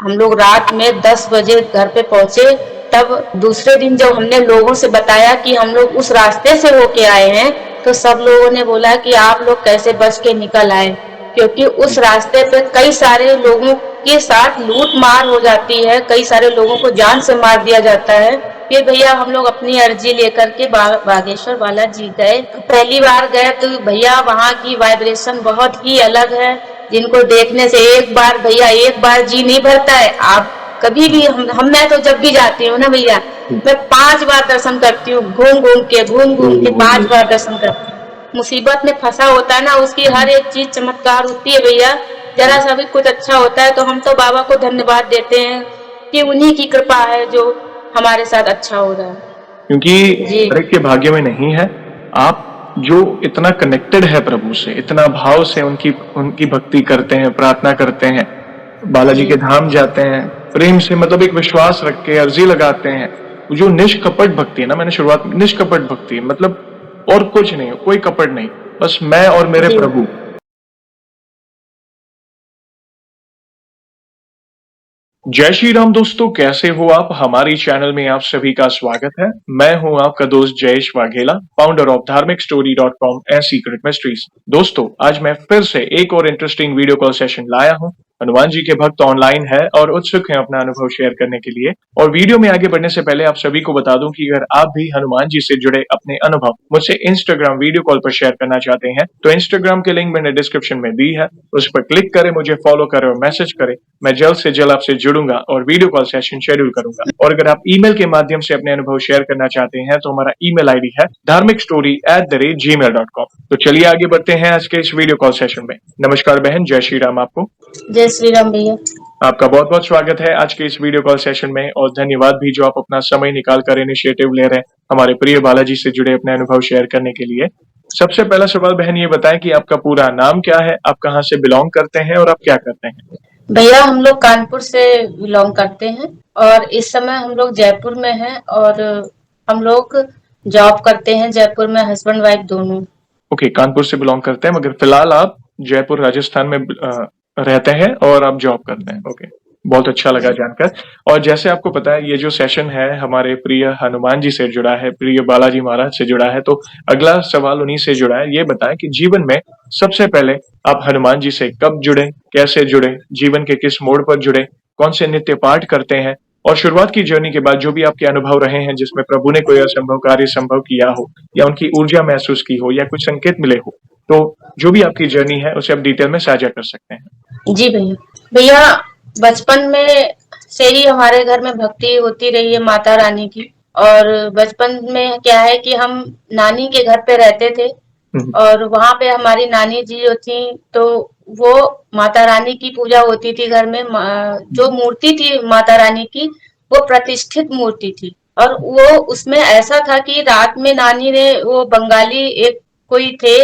हम लोग रात में 10 बजे घर पे पहुंचे। तब दूसरे दिन जब हमने लोगों से बताया कि हम लोग उस रास्ते से होके आए हैं, तो सब लोगों ने बोला कि आप लोग कैसे बच के निकल आए, क्योंकि उस रास्ते पे कई सारे लोगों के साथ लूट मार हो जाती है, कई सारे लोगों को जान से मार दिया जाता है। फिर भैया हम लोग अपनी अर्जी लेकर के बागेश्वर बालाजी गए। पहली बार गए तो भैया वहाँ की वाइब्रेशन बहुत ही अलग है, जिनको देखने से एक बार भैया एक बार जी नहीं भरता है। आप कभी भी मैं तो जब भी जाती हूँ ना भैया, मैं 5 बार दर्शन करती हूँ, घूम घूम के 5 बार दर्शन करती हूँ। मुसीबत में फंसा होता है ना, उसकी हर एक चीज चमत्कार होती है भैया। जरा सा भी कुछ अच्छा होता है तो हम तो बाबा को धन्यवाद देते हैं कि उन्हीं की कृपा है जो हमारे साथ अच्छा हो रहा है। क्योंकि जी हर एक के भाग्य में नहीं है। आप जो इतना कनेक्टेड है प्रभु से, इतना भाव से उनकी उनकी भक्ति करते हैं, प्रार्थना करते हैं, बालाजी के धाम जाते हैं, प्रेम से मतलब एक विश्वास रख के अर्जी लगाते हैं, जो निष्कपट भक्ति है ना, मैंने शुरुआत में निष्कपट भक्ति मतलब और कुछ नहीं, कोई कपट नहीं, बस मैं और मेरे जी प्रभु। जय श्री राम दोस्तों, कैसे हो आप? हमारी चैनल में आप सभी का स्वागत है। मैं हूं आपका दोस्त जयेश वाघेला, फाउंडर ऑफ धार्मिकस्टोरी.com एंड सीक्रेट मिस्ट्रीज। दोस्तों, आज मैं फिर से एक और इंटरेस्टिंग वीडियो कॉल सेशन लाया हूं। हनुमान जी के भक्त ऑनलाइन है और उत्सुक हैं अपना अनुभव शेयर करने के लिए। और वीडियो में आगे बढ़ने से पहले आप सभी को बता दूं कि अगर आप भी हनुमान जी से जुड़े अपने अनुभव मुझसे इंस्टाग्राम वीडियो कॉल पर शेयर करना चाहते हैं, तो इंस्टाग्राम के लिंक मैंने डिस्क्रिप्शन में दी है, उस पर क्लिक करें, मुझे फॉलो करें और मैसेज करें। मैं जल्द से जल्द आपसे जुड़ूंगा और वीडियो कॉल सेशन शेड्यूल करूंगा। और अगर आप ईमेल के माध्यम से अपने अनुभव शेयर करना चाहते हैं, तो हमारा ईमेल आईडी है dharmikstory@gmail.com। तो चलिए आगे बढ़ते हैं आज के इस वीडियो कॉल सेशन में। नमस्कार बहन, जय श्री राम आपको। जय श्री राम भैया। आपका बहुत बहुत स्वागत है आज के इस वीडियो कॉल सेशन में, और धन्यवाद भी जो आप अपना समय निकाल कर इनिशिएटिव ले रहे हैं हमारे प्रिय बालाजी से जुड़े अपने अनुभव शेयर करने के लिए। सबसे पहला सवाल बहन ये बताएं कि आपका पूरा नाम क्या है, आप कहाँ से बिलोंग करते हैं और आप क्या करते हैं? भैया हम लोग कानपुर से बिलोंग करते हैं और इस समय हम लोग जयपुर में हैं, और हम लोग जॉब करते हैं जयपुर में, हस्बैंड वाइफ दोनों। ओके, कानपुर से बिलोंग करते हैं, मगर फिलहाल आप जयपुर राजस्थान में रहते हैं और आप जॉब करते हैं। ओके, बहुत अच्छा लगा जानकर। और जैसे आपको पता है, ये जो सेशन है हमारे प्रिय हनुमान जी से जुड़ा है, प्रिय बालाजी महाराज से जुड़ा है, तो अगला सवाल उन्हीं से जुड़ा है। ये बताएं कि जीवन में सबसे पहले आप हनुमान जी से कब जुड़े, कैसे जुड़े, जीवन के किस मोड़ पर जुड़े, कौन से नित्य पाठ करते हैं, और शुरुआत की जर्नी के बाद जो भी आपके अनुभव रहे हैं जिसमें प्रभु ने कोई असंभव कार्य संभव किया हो, या उनकी ऊर्जा महसूस की हो, या कुछ संकेत मिले हो, तो जो भी आपकी जर्नी है उसे आप डिटेल में साझा कर सकते हैं। जी भैया। भैया बचपन में से ही हमारे घर में भक्ति होती रही है माता रानी की। और बचपन में क्या है कि हम नानी के घर पे रहते थे, और वहां पे हमारी नानी जी जो थी, तो वो माता रानी की पूजा होती थी घर में। जो मूर्ति थी माता रानी की, वो प्रतिष्ठित मूर्ति थी। और वो उसमें ऐसा था कि रात में नानी ने, वो बंगाली एक कोई थे,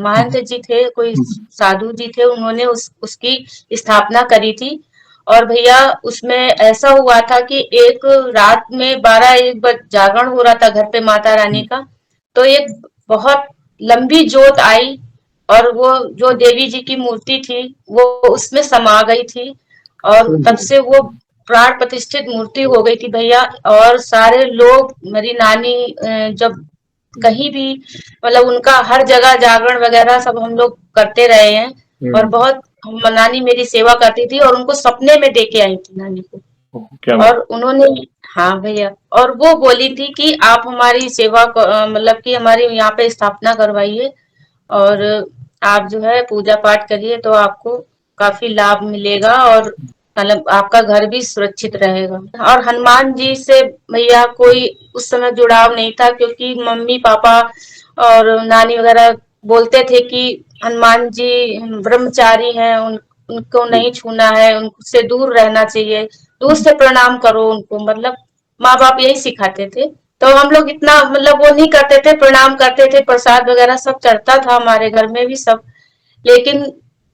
महंत जी थे, कोई साधु जी थे, उन्होंने उसकी स्थापना करी थी। और भैया उसमें ऐसा हुआ था कि एक रात में 12-1 बजे जागरण हो रहा था घर पे माता रानी का। तो एक बहुत लंबी जोत आई, और वो जो देवी जी की मूर्ति थी वो उसमें समा गई थी, और तब से वो प्राण प्रतिष्ठित मूर्ति हो गई थी भैया। और सारे लोग, मेरी नानी जब कहीं भी, मतलब उनका हर जगह जागरण वगैरह सब हम लोग करते रहे हैं। और बहुत नानी मेरी सेवा करती थी, और उनको सपने में देके आई थी नानी को। क्या और बात। उन्होंने, हाँ भैया, और वो बोली थी कि आप हमारी सेवा मतलब कि हमारी यहाँ पे स्थापना करवाइए, और आप जो है पूजा पाठ करिए तो आपको काफी लाभ मिलेगा, और मतलब आपका घर भी सुरक्षित रहेगा। और हनुमान जी से भैया कोई उस समय जुड़ाव नहीं था, क्योंकि मम्मी पापा और नानी वगैरह बोलते थे कि हनुमान जी ब्रह्मचारी हैं, उनको नहीं छूना है, उनसे दूर रहना चाहिए, दूर से प्रणाम करो उनको, मतलब माँ बाप यही सिखाते थे। तो हम लोग इतना मतलब वो नहीं करते थे, प्रणाम करते थे, प्रसाद वगैरह सब चढ़ता था हमारे घर में भी सब। लेकिन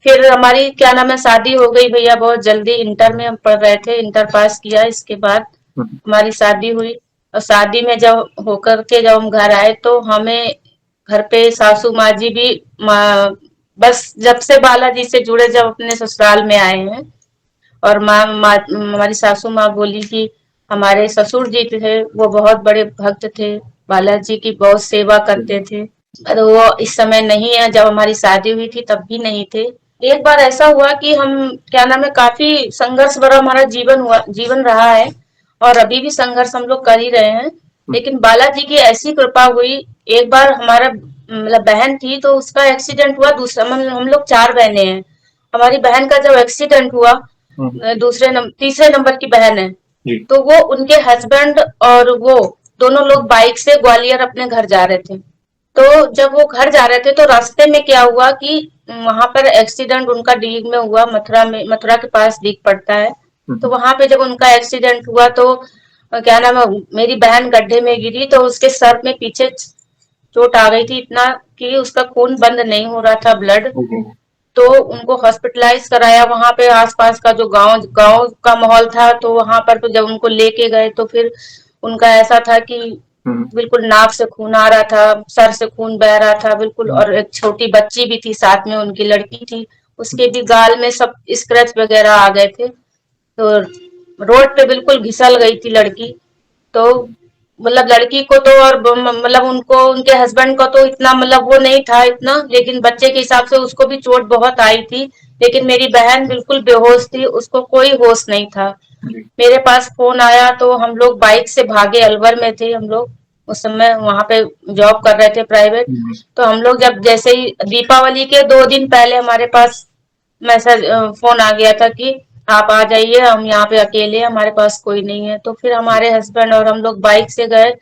फिर हमारी क्या नाम है शादी हो गई भैया बहुत जल्दी। इंटर में हम पढ़ रहे थे, इंटर पास किया, इसके बाद हमारी शादी हुई। और शादी में जब होकर के जब हम घर आए, तो हमें घर पे सासू माँ जी भी, बस जब से बालाजी से जुड़े, जब अपने ससुराल में आए हैं, और हमारी सासू माँ बोली कि हमारे ससुर जी थे, वो बहुत बड़े भक्त थे, बालाजी की बहुत सेवा करते थे। पर वो इस समय नहीं है, जब हमारी शादी हुई थी तब भी नहीं थे। एक बार ऐसा हुआ कि हम क्या नाम है, काफी संघर्ष भरा हमारा जीवन रहा है और अभी भी संघर्ष हम लोग कर ही रहे हैं। लेकिन बालाजी की ऐसी कृपा हुई, एक बार हमारा मतलब बहन थी तो उसका एक्सीडेंट हुआ। दूसरा हम लोग 4 बहनें हैं। हमारी बहन का जब एक्सीडेंट हुआ, तीसरे नंबर की बहन है, तो वो उनके हस्बैंड और वो दोनों लोग बाइक से ग्वालियर अपने घर जा रहे थे। तो जब वो घर जा रहे थे तो रास्ते में क्या हुआ कि वहां पर एक्सीडेंट उनका डीग में हुआ, मथुरा के पास डीग पड़ता है। तो वहां पे जब उनका एक्सीडेंट हुआ तो क्या नाम है, मेरी बहन गड्ढे में गिरी तो उसके सर में पीछे चोट आ गई थी, इतना कि उसका खून बंद नहीं हो रहा था, ब्लड। तो उनको हॉस्पिटलाइज कराया। वहां पे आसपास का जो गांव गांव का माहौल था, तो वहां पर तो जब उनको लेके गए तो फिर उनका ऐसा था कि बिल्कुल नाक से खून आ रहा था, सर से खून बह रहा था बिल्कुल। और एक छोटी बच्ची भी थी साथ में, उनकी लड़की थी, उसके भी गाल में सब स्क्रैच वगैरह आ गए थे। तो रोड पे बिल्कुल घिसल गई थी लड़की। तो मतलब लड़की को तो और मतलब उनको, उनके हस्बैंड को तो इतना मतलब वो नहीं था इतना, लेकिन बच्चे के हिसाब से उसको भी चोट बहुत आई थी। लेकिन मेरी बहन बिल्कुल बेहोश थी, उसको कोई होश नहीं था। मेरे पास फोन आया तो हम लोग बाइक से भागे, अलवर में थे हम लोग उस समय, वहां पे जॉब कर रहे थे प्राइवेट। तो हम लोग जब जैसे ही दीपावली के 2 दिन पहले हमारे पास मैसेज फोन आ गया था कि आप आ जाइए, हम यहाँ पे अकेले हैं, हमारे पास कोई नहीं है। तो फिर हमारे हस्बैंड और हम लोग बाइक से गए।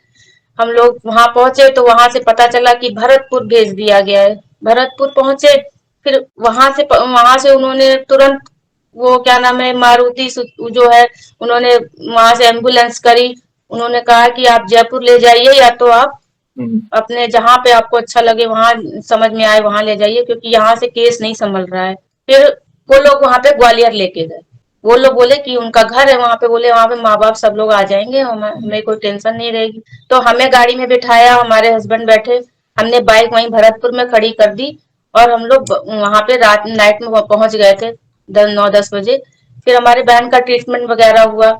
हम लोग वहां पहुंचे तो वहां से पता चला कि भरतपुर भेज दिया गया है। भरतपुर पहुंचे, फिर वहां से उन्होंने तुरंत वो क्या नाम है, मारुति जो है, उन्होंने वहां से एम्बुलेंस करी। उन्होंने कहा कि आप जयपुर ले जाइए, या तो आप अपने जहाँ पे आपको अच्छा लगे, वहां समझ में आए वहां ले जाइए, क्योंकि यहाँ से केस नहीं संभल रहा है। फिर वो लोग वहां पे ग्वालियर लेके गए। वो लोग बोले कि उनका घर है वहां पे, बोले वहां पे माँ बाप सब लोग आ जाएंगे, हमें कोई टेंशन नहीं रहेगी। तो हमें गाड़ी में बिठाया, हमारे हस्बैंड बैठे, हमने बाइक वहीं भरतपुर में खड़ी कर दी और हम लोग वहां पे रात नाइट में पहुंच गए थे, 9-10 बजे। फिर हमारे बहन का ट्रीटमेंट वगैरह हुआ।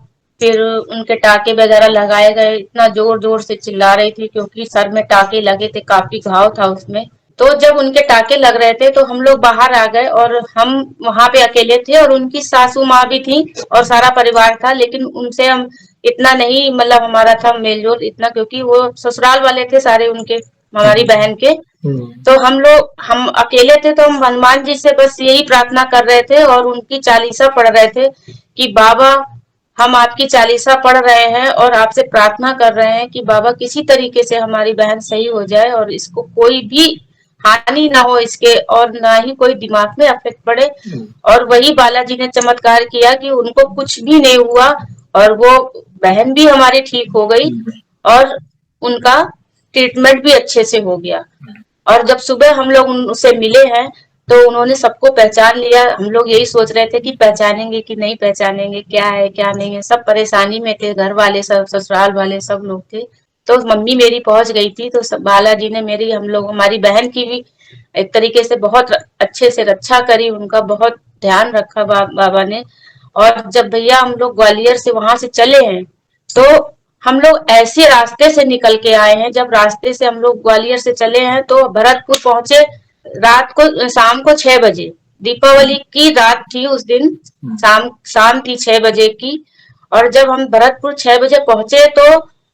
फिर उनके टाके वगैरह लगाए गए। इतना जोर जोर से चिल्ला रही थी क्योंकि सर में टाके लगे थे, काफी घाव था उसमें। तो जब उनके टाके लग रहे थे तो हम लोग बाहर आ गए और हम वहां पे अकेले थे, और उनकी सासू माँ भी थी और सारा परिवार था। लेकिन उनसे हम इतना नहीं, मतलब हमारा था मेल जोल इतना, क्योंकि वो ससुराल वाले थे सारे उनके, हमारी बहन के। तो हम अकेले थे, तो हम हनुमान जी से बस यही प्रार्थना कर रहे थे और उनकी चालीसा पढ़ रहे थे कि बाबा, हम आपकी चालीसा पढ़ रहे हैं और आपसे प्रार्थना कर रहे हैं कि बाबा किसी तरीके से हमारी बहन सही हो जाए और इसको कोई भी हानि ना हो इसके, और ना ही कोई दिमाग में अफेक्ट पड़े। और वही बालाजी ने चमत्कार किया कि उनको कुछ भी नहीं हुआ और वो बहन भी हमारी ठीक हो गई और उनका ट्रीटमेंट भी अच्छे से हो गया। और जब सुबह हम लोग उनसे मिले हैं तो उन्होंने सबको पहचान लिया। हम लोग यही सोच रहे थे कि पहचानेंगे कि नहीं पहचानेंगे, क्या है क्या नहीं है। सब परेशानी में थे, घर वाले सब, ससुराल वाले सब लोग थे। तो मम्मी मेरी पहुंच गई थी, तो बालाजी ने मेरी, हम लोग, हमारी बहन की भी एक तरीके से बहुत अच्छे से रक्षा करी, उनका बहुत ध्यान रखा बाबा ने। और जब भैया हम लोग ग्वालियर से वहां से चले हैं, तो हम लोग ऐसे रास्ते से निकल के आए हैं, जब रास्ते से हम लोग ग्वालियर से चले हैं तो भरतपुर पहुंचे रात को, शाम को 6 बजे। दीपावली की रात थी उस दिन, शाम थी 6 बजे की। और जब हम भरतपुर 6 बजे पहुंचे तो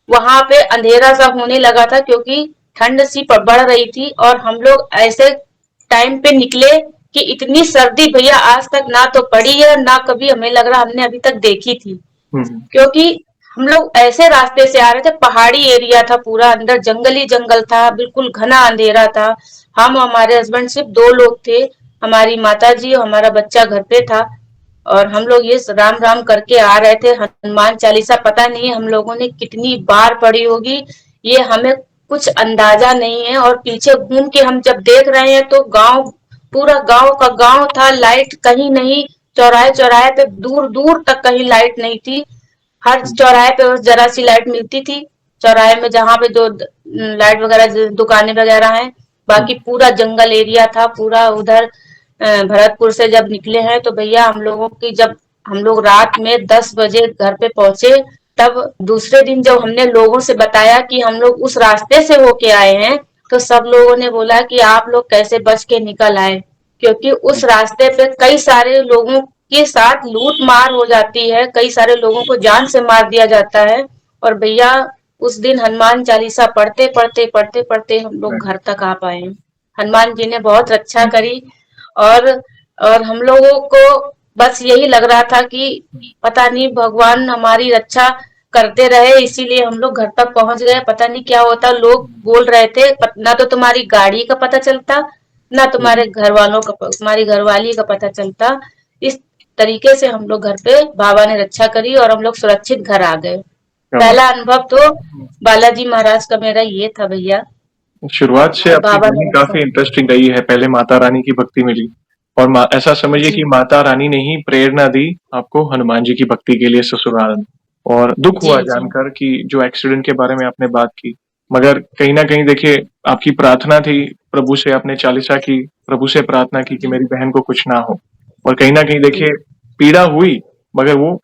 वहां पे अंधेरा सा होने लगा था, क्योंकि ठंड सी बढ़ रही थी। और हम लोग ऐसे टाइम पे निकले कि इतनी सर्दी भैया आज तक ना तो पड़ी है, ना कभी हमें लग रहा हमने अभी तक देखी थी। क्योंकि हम लोग ऐसे रास्ते से आ रहे थे, पहाड़ी एरिया था पूरा, अंदर जंगल ही जंगल था, बिल्कुल घना अंधेरा था। हम हमारे हस्बैंड सिर्फ 2 लोग थे, हमारी माता जी और हमारा बच्चा घर पे था। और हम लोग ये राम राम करके आ रहे थे। हनुमान चालीसा पता नहीं हम लोगों ने कितनी बार पढ़ी होगी, ये हमें कुछ अंदाजा नहीं है। और पीछे घूम के हम जब देख रहे हैं तो गांव, पूरा गांव का गांव था, लाइट कहीं नहीं। चौराहे चौराहे पे दूर दूर तक कहीं लाइट नहीं थी। हर चौराहे पे बस जरा सी लाइट मिलती थी, चौराहे में जहाँ पे जो लाइट वगैरह दुकानें वगैरह हैं। बाकी पूरा जंगल एरिया था पूरा उधर। भरतपुर से जब निकले हैं तो भैया हम लोगों की जब हम लोग रात में 10 बजे घर पे पहुंचे। तब दूसरे दिन जब हमने लोगों से बताया कि हम लोग उस रास्ते से होके आए हैं, तो सब लोगों ने बोला कि आप लोग कैसे बच के निकल आए, क्योंकि उस रास्ते पे कई सारे लोगों के साथ लूट मार हो जाती है, कई सारे लोगों को जान से मार दिया जाता है। और भैया उस दिन हनुमान चालीसा पढ़ते पढ़ते पढ़ते पढ़ते हम लोग घर तक आ पाए। हनुमान जी ने बहुत रक्षा करी। और और हम लोगों को बस यही लग रहा था कि पता नहीं भगवान हमारी रक्षा करते रहे, इसीलिए हम लोग घर तक पहुंच गए। पता नहीं क्या होता, लोग बोल रहे थे ना तो तुम्हारी गाड़ी का पता चलता, ना तुम्हारे घर वालों का, तुम्हारी घरवाली का पता चलता। इस तरीके से हम लोग घर पे बाबा ने रक्षा करी और हम लोग सुरक्षित घर आ गए। क्या बात। पहला अनुभव तो बालाजी महाराज का मेरा ये था भैया। शुरुआत से और आपकी बाबा जर्नी ने काफी रक्षा। इंटरेस्टिंग रही है। पहले माता रानी की भक्ति मिली और ऐसा समझिए जी कि माता रानी ने ही प्रेरणा दी आपको हनुमान जी की भक्ति के लिए ससुराल में। और दुख जी हुआ जी जानकर कि जो एक्सीडेंट के बारे में आपने बात की, मगर कहीं ना कहीं देखिए आपकी प्रार्थना थी प्रभु से, आपने चालीसा की, प्रभु से प्रार्थना की कि जी मेरी बहन को कुछ ना हो। और कहीं ना कहीं जी देखिए पीड़ा हुई, मगर वो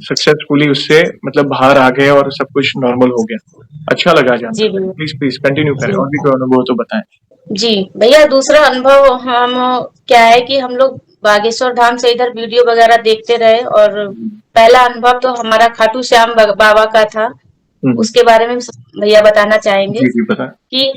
सक्सेसफुली उससे मतलब बाहर आ गए और सब कुछ नॉर्मल हो गया। अच्छा लगा जी जानकर। भैया। प्लीज प्लीज कंटिन्यू करें, जी और भी कोई अनुभव तो बताएं। जी भैया, दूसरा अनुभव हम क्या है कि हम लोग बागेश्वर धाम से इधर वीडियो वगैरह देखते रहे। और पहला अनुभव तो हमारा खाटू श्याम बाबा का था। हम्म, उसके बारे में भैया बताना चाहेंगे जी जी बताएं। कि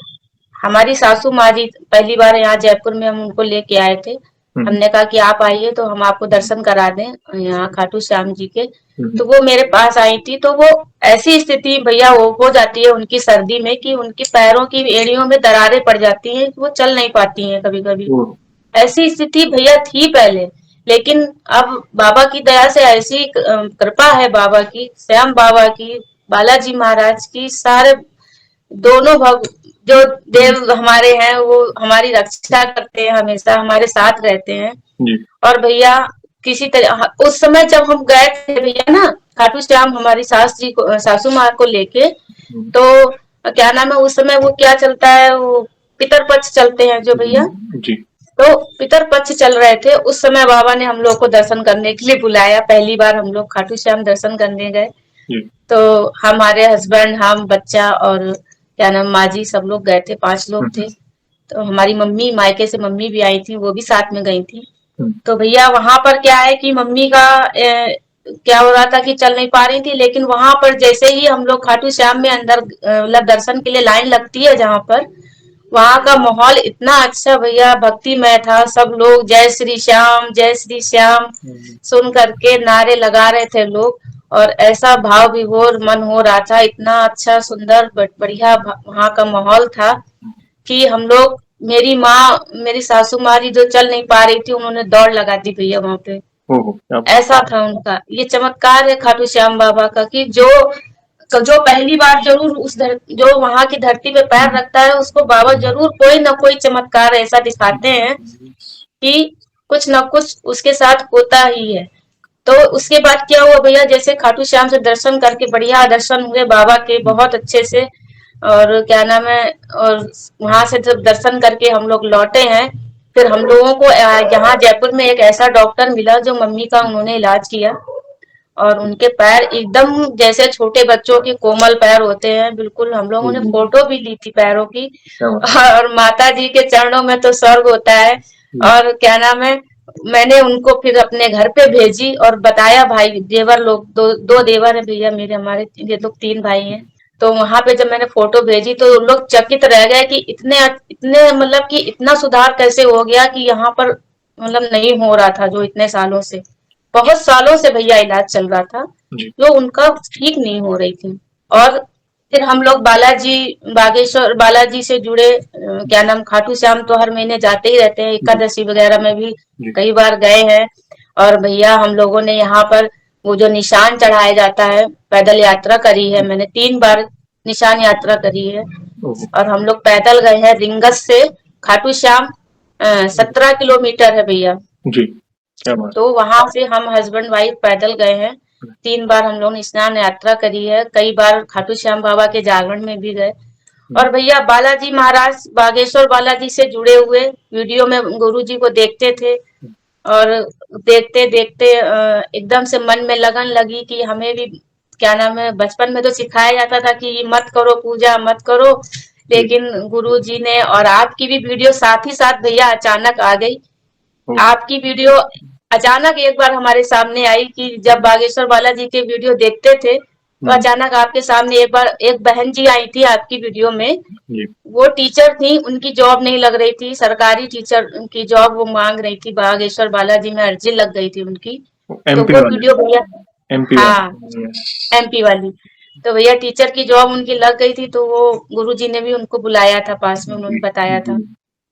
हमारी सासू माँ जी पहली बार यहाँ जयपुर में हम उनको लेके आए थे। हम्म, हमने कहा कि आप आइए तो हम आपको दर्शन करा दें यहाँ खाटू श्याम जी के। हम्म, तो वो मेरे पास आई थी, तो वो ऐसी स्थिति भैया वो हो जाती है उनकी सर्दी में कि उनकी पैरों की एड़ियों में दरारें पड़ जाती हैं, वो चल नहीं पाती हैं कभी कभी। ओ, ऐसी स्थिति भैया थी पहले। लेकिन अब बाबा की दया से ऐसी कृपा है बाबा की, श्याम बाबा की, बालाजी महाराज की, सारे दोनों जो हम्म, देव हमारे हैं वो हमारी रक्षा करते हैं, हमेशा हमारे साथ रहते हैं। जी और भैया किसी तरह उस समय जब हम गए थे भैया ना खाटू श्याम हमारी सासू माँ को लेके, हम्म, तो क्या नाम है उस समय वो क्या चलता है, वो पितर पक्ष चलते हैं जो भैया। जी तो पितर पक्ष चल रहे थे उस समय, बाबा ने हम लोग को दर्शन करने के लिए बुलाया। पहली बार हम लोग खाटू श्याम दर्शन करने गए। जी तो हमारे हस्बैंड, हम, बच्चा और क्या नाम माँ जी, सब लोग गए थे, 5 लोग थे। हम्म, तो हमारी मम्मी, मायके से मम्मी भी आई थी, वो भी साथ में गई थी। हम्म, तो भैया वहां पर क्या है कि मम्मी का क्या हो रहा था कि चल नहीं पा रही थी। लेकिन वहां पर जैसे ही हम लोग खाटू श्याम में अंदर मतलब दर्शन के लिए लाइन लगती है जहां पर, वहां का माहौल इतना अच्छा भैया भक्तिमय था। सब लोग जय श्री श्याम, जय श्री श्याम हम्म, सुन करके नारे लगा रहे थे लोग। और ऐसा भाव विभोर मन हो रहा था, इतना अच्छा सुंदर बढ़िया वहां का माहौल था कि हम लोग, मेरी माँ, मेरी सासू माँ जी जो चल नहीं पा रही थी, उन्होंने दौड़ लगा दी भैया वहां पे। ओहो क्या बात। ऐसा था उनका ये चमत्कार है खाटू श्याम बाबा का कि जो पहली बार जरूर जो वहां की धरती पे पैर हम्म, रखता है उसको बाबा जरूर कोई ना कोई चमत्कार ऐसा दिखाते हैं कि कुछ ना कुछ उसके साथ होता ही है। तो उसके बाद क्या हुआ भैया, जैसे खाटू श्याम से दर्शन करके बढ़िया दर्शन हुए बाबा के बहुत अच्छे से। और क्या नाम है, और वहां से जब दर्शन करके हम लोग लौटे हैं, फिर हम लोगों को यहाँ जयपुर में एक ऐसा डॉक्टर मिला जो मम्मी का उन्होंने इलाज किया। और उनके पैर एकदम जैसे छोटे बच्चों के कोमल पैर होते हैं बिल्कुल। हम लोगों ने हम्म, फोटो भी ली थी पैरों की। क्या बात। और माता जी के चरणों में तो स्वर्ग होता है। हम्म, और क्या नाम है, मैंने उनको फिर अपने घर पे भेजी और बताया, भाई देवर लोग, दो देवर है भैया मेरे, हमारे ये लोग 3 भाई हैं। तो वहां पे जब मैंने फोटो भेजी तो उन लोग चकित रह गए कि इतने इतने मतलब कि इतना सुधार कैसे हो गया कि यहाँ पर मतलब नहीं हो रहा था जो इतने सालों से, बहुत सालों से भैया इलाज चल रहा था जी जो उनका ठीक नहीं हो रही थी। और फिर हम लोग बालाजी, बागेश्वर बालाजी से जुड़े, क्या नाम खाटू श्याम तो हर महीने जाते ही रहते हैं, जी एकादशी वगैरह में भी जी कई बार गए हैं। और भैया हम लोगों ने यहाँ पर वो जो निशान चढ़ाया जाता है, पैदल यात्रा करी है मैंने 3 बार, निशान यात्रा करी है। ओहो और हम लोग पैदल गए हैं रिंगस से खाटू श्याम, 17 किलोमीटर है भैया। जी क्या बात। तो वहां से हम हस्बैंड वाइफ पैदल गए हैं। 3 बार हम लोगों ने स्नान यात्रा करी है, कई बार खाटू श्याम बाबा के जागरण में भी गए। हम्म, और भैया बालाजी महाराज, बागेश्वर बालाजी से जुड़े हुए वीडियो में गुरु जी को देखते थे। और देखते देखते एकदम से मन में लगन लगी कि हमें भी क्या नाम है, बचपन में तो सिखाया जाता था कि मत करो पूजा मत करो, जी। लेकिन गुरुजी ने और आपकी भी वीडियो साथ ही साथ भैया अचानक आ गई। ओ, आपकी वीडियो अचानक एक बार हमारे सामने आई कि जब बागेश्वर बालाजी के वीडियो देखते थे तो हम्म, अचानक आपके सामने एक बार एक बहन जी आई थी आपकी वीडियो में। जी। वो टीचर थी, उनकी जॉब नहीं लग रही थी, सरकारी टीचर की जॉब वो मांग रही थी, बागेश्वर बालाजी में अर्जी लग गई थी उनकी। तो एमपी वो वाले। वीडियो भैया, एमपी हाँ, वाले, यस। एमपी वाली। तो भैया टीचर की जॉब उनकी लग गई थी, तो वो गुरुजी ने भी उनको बुलाया था पास में, उन्होंने जी, बताया जी। था।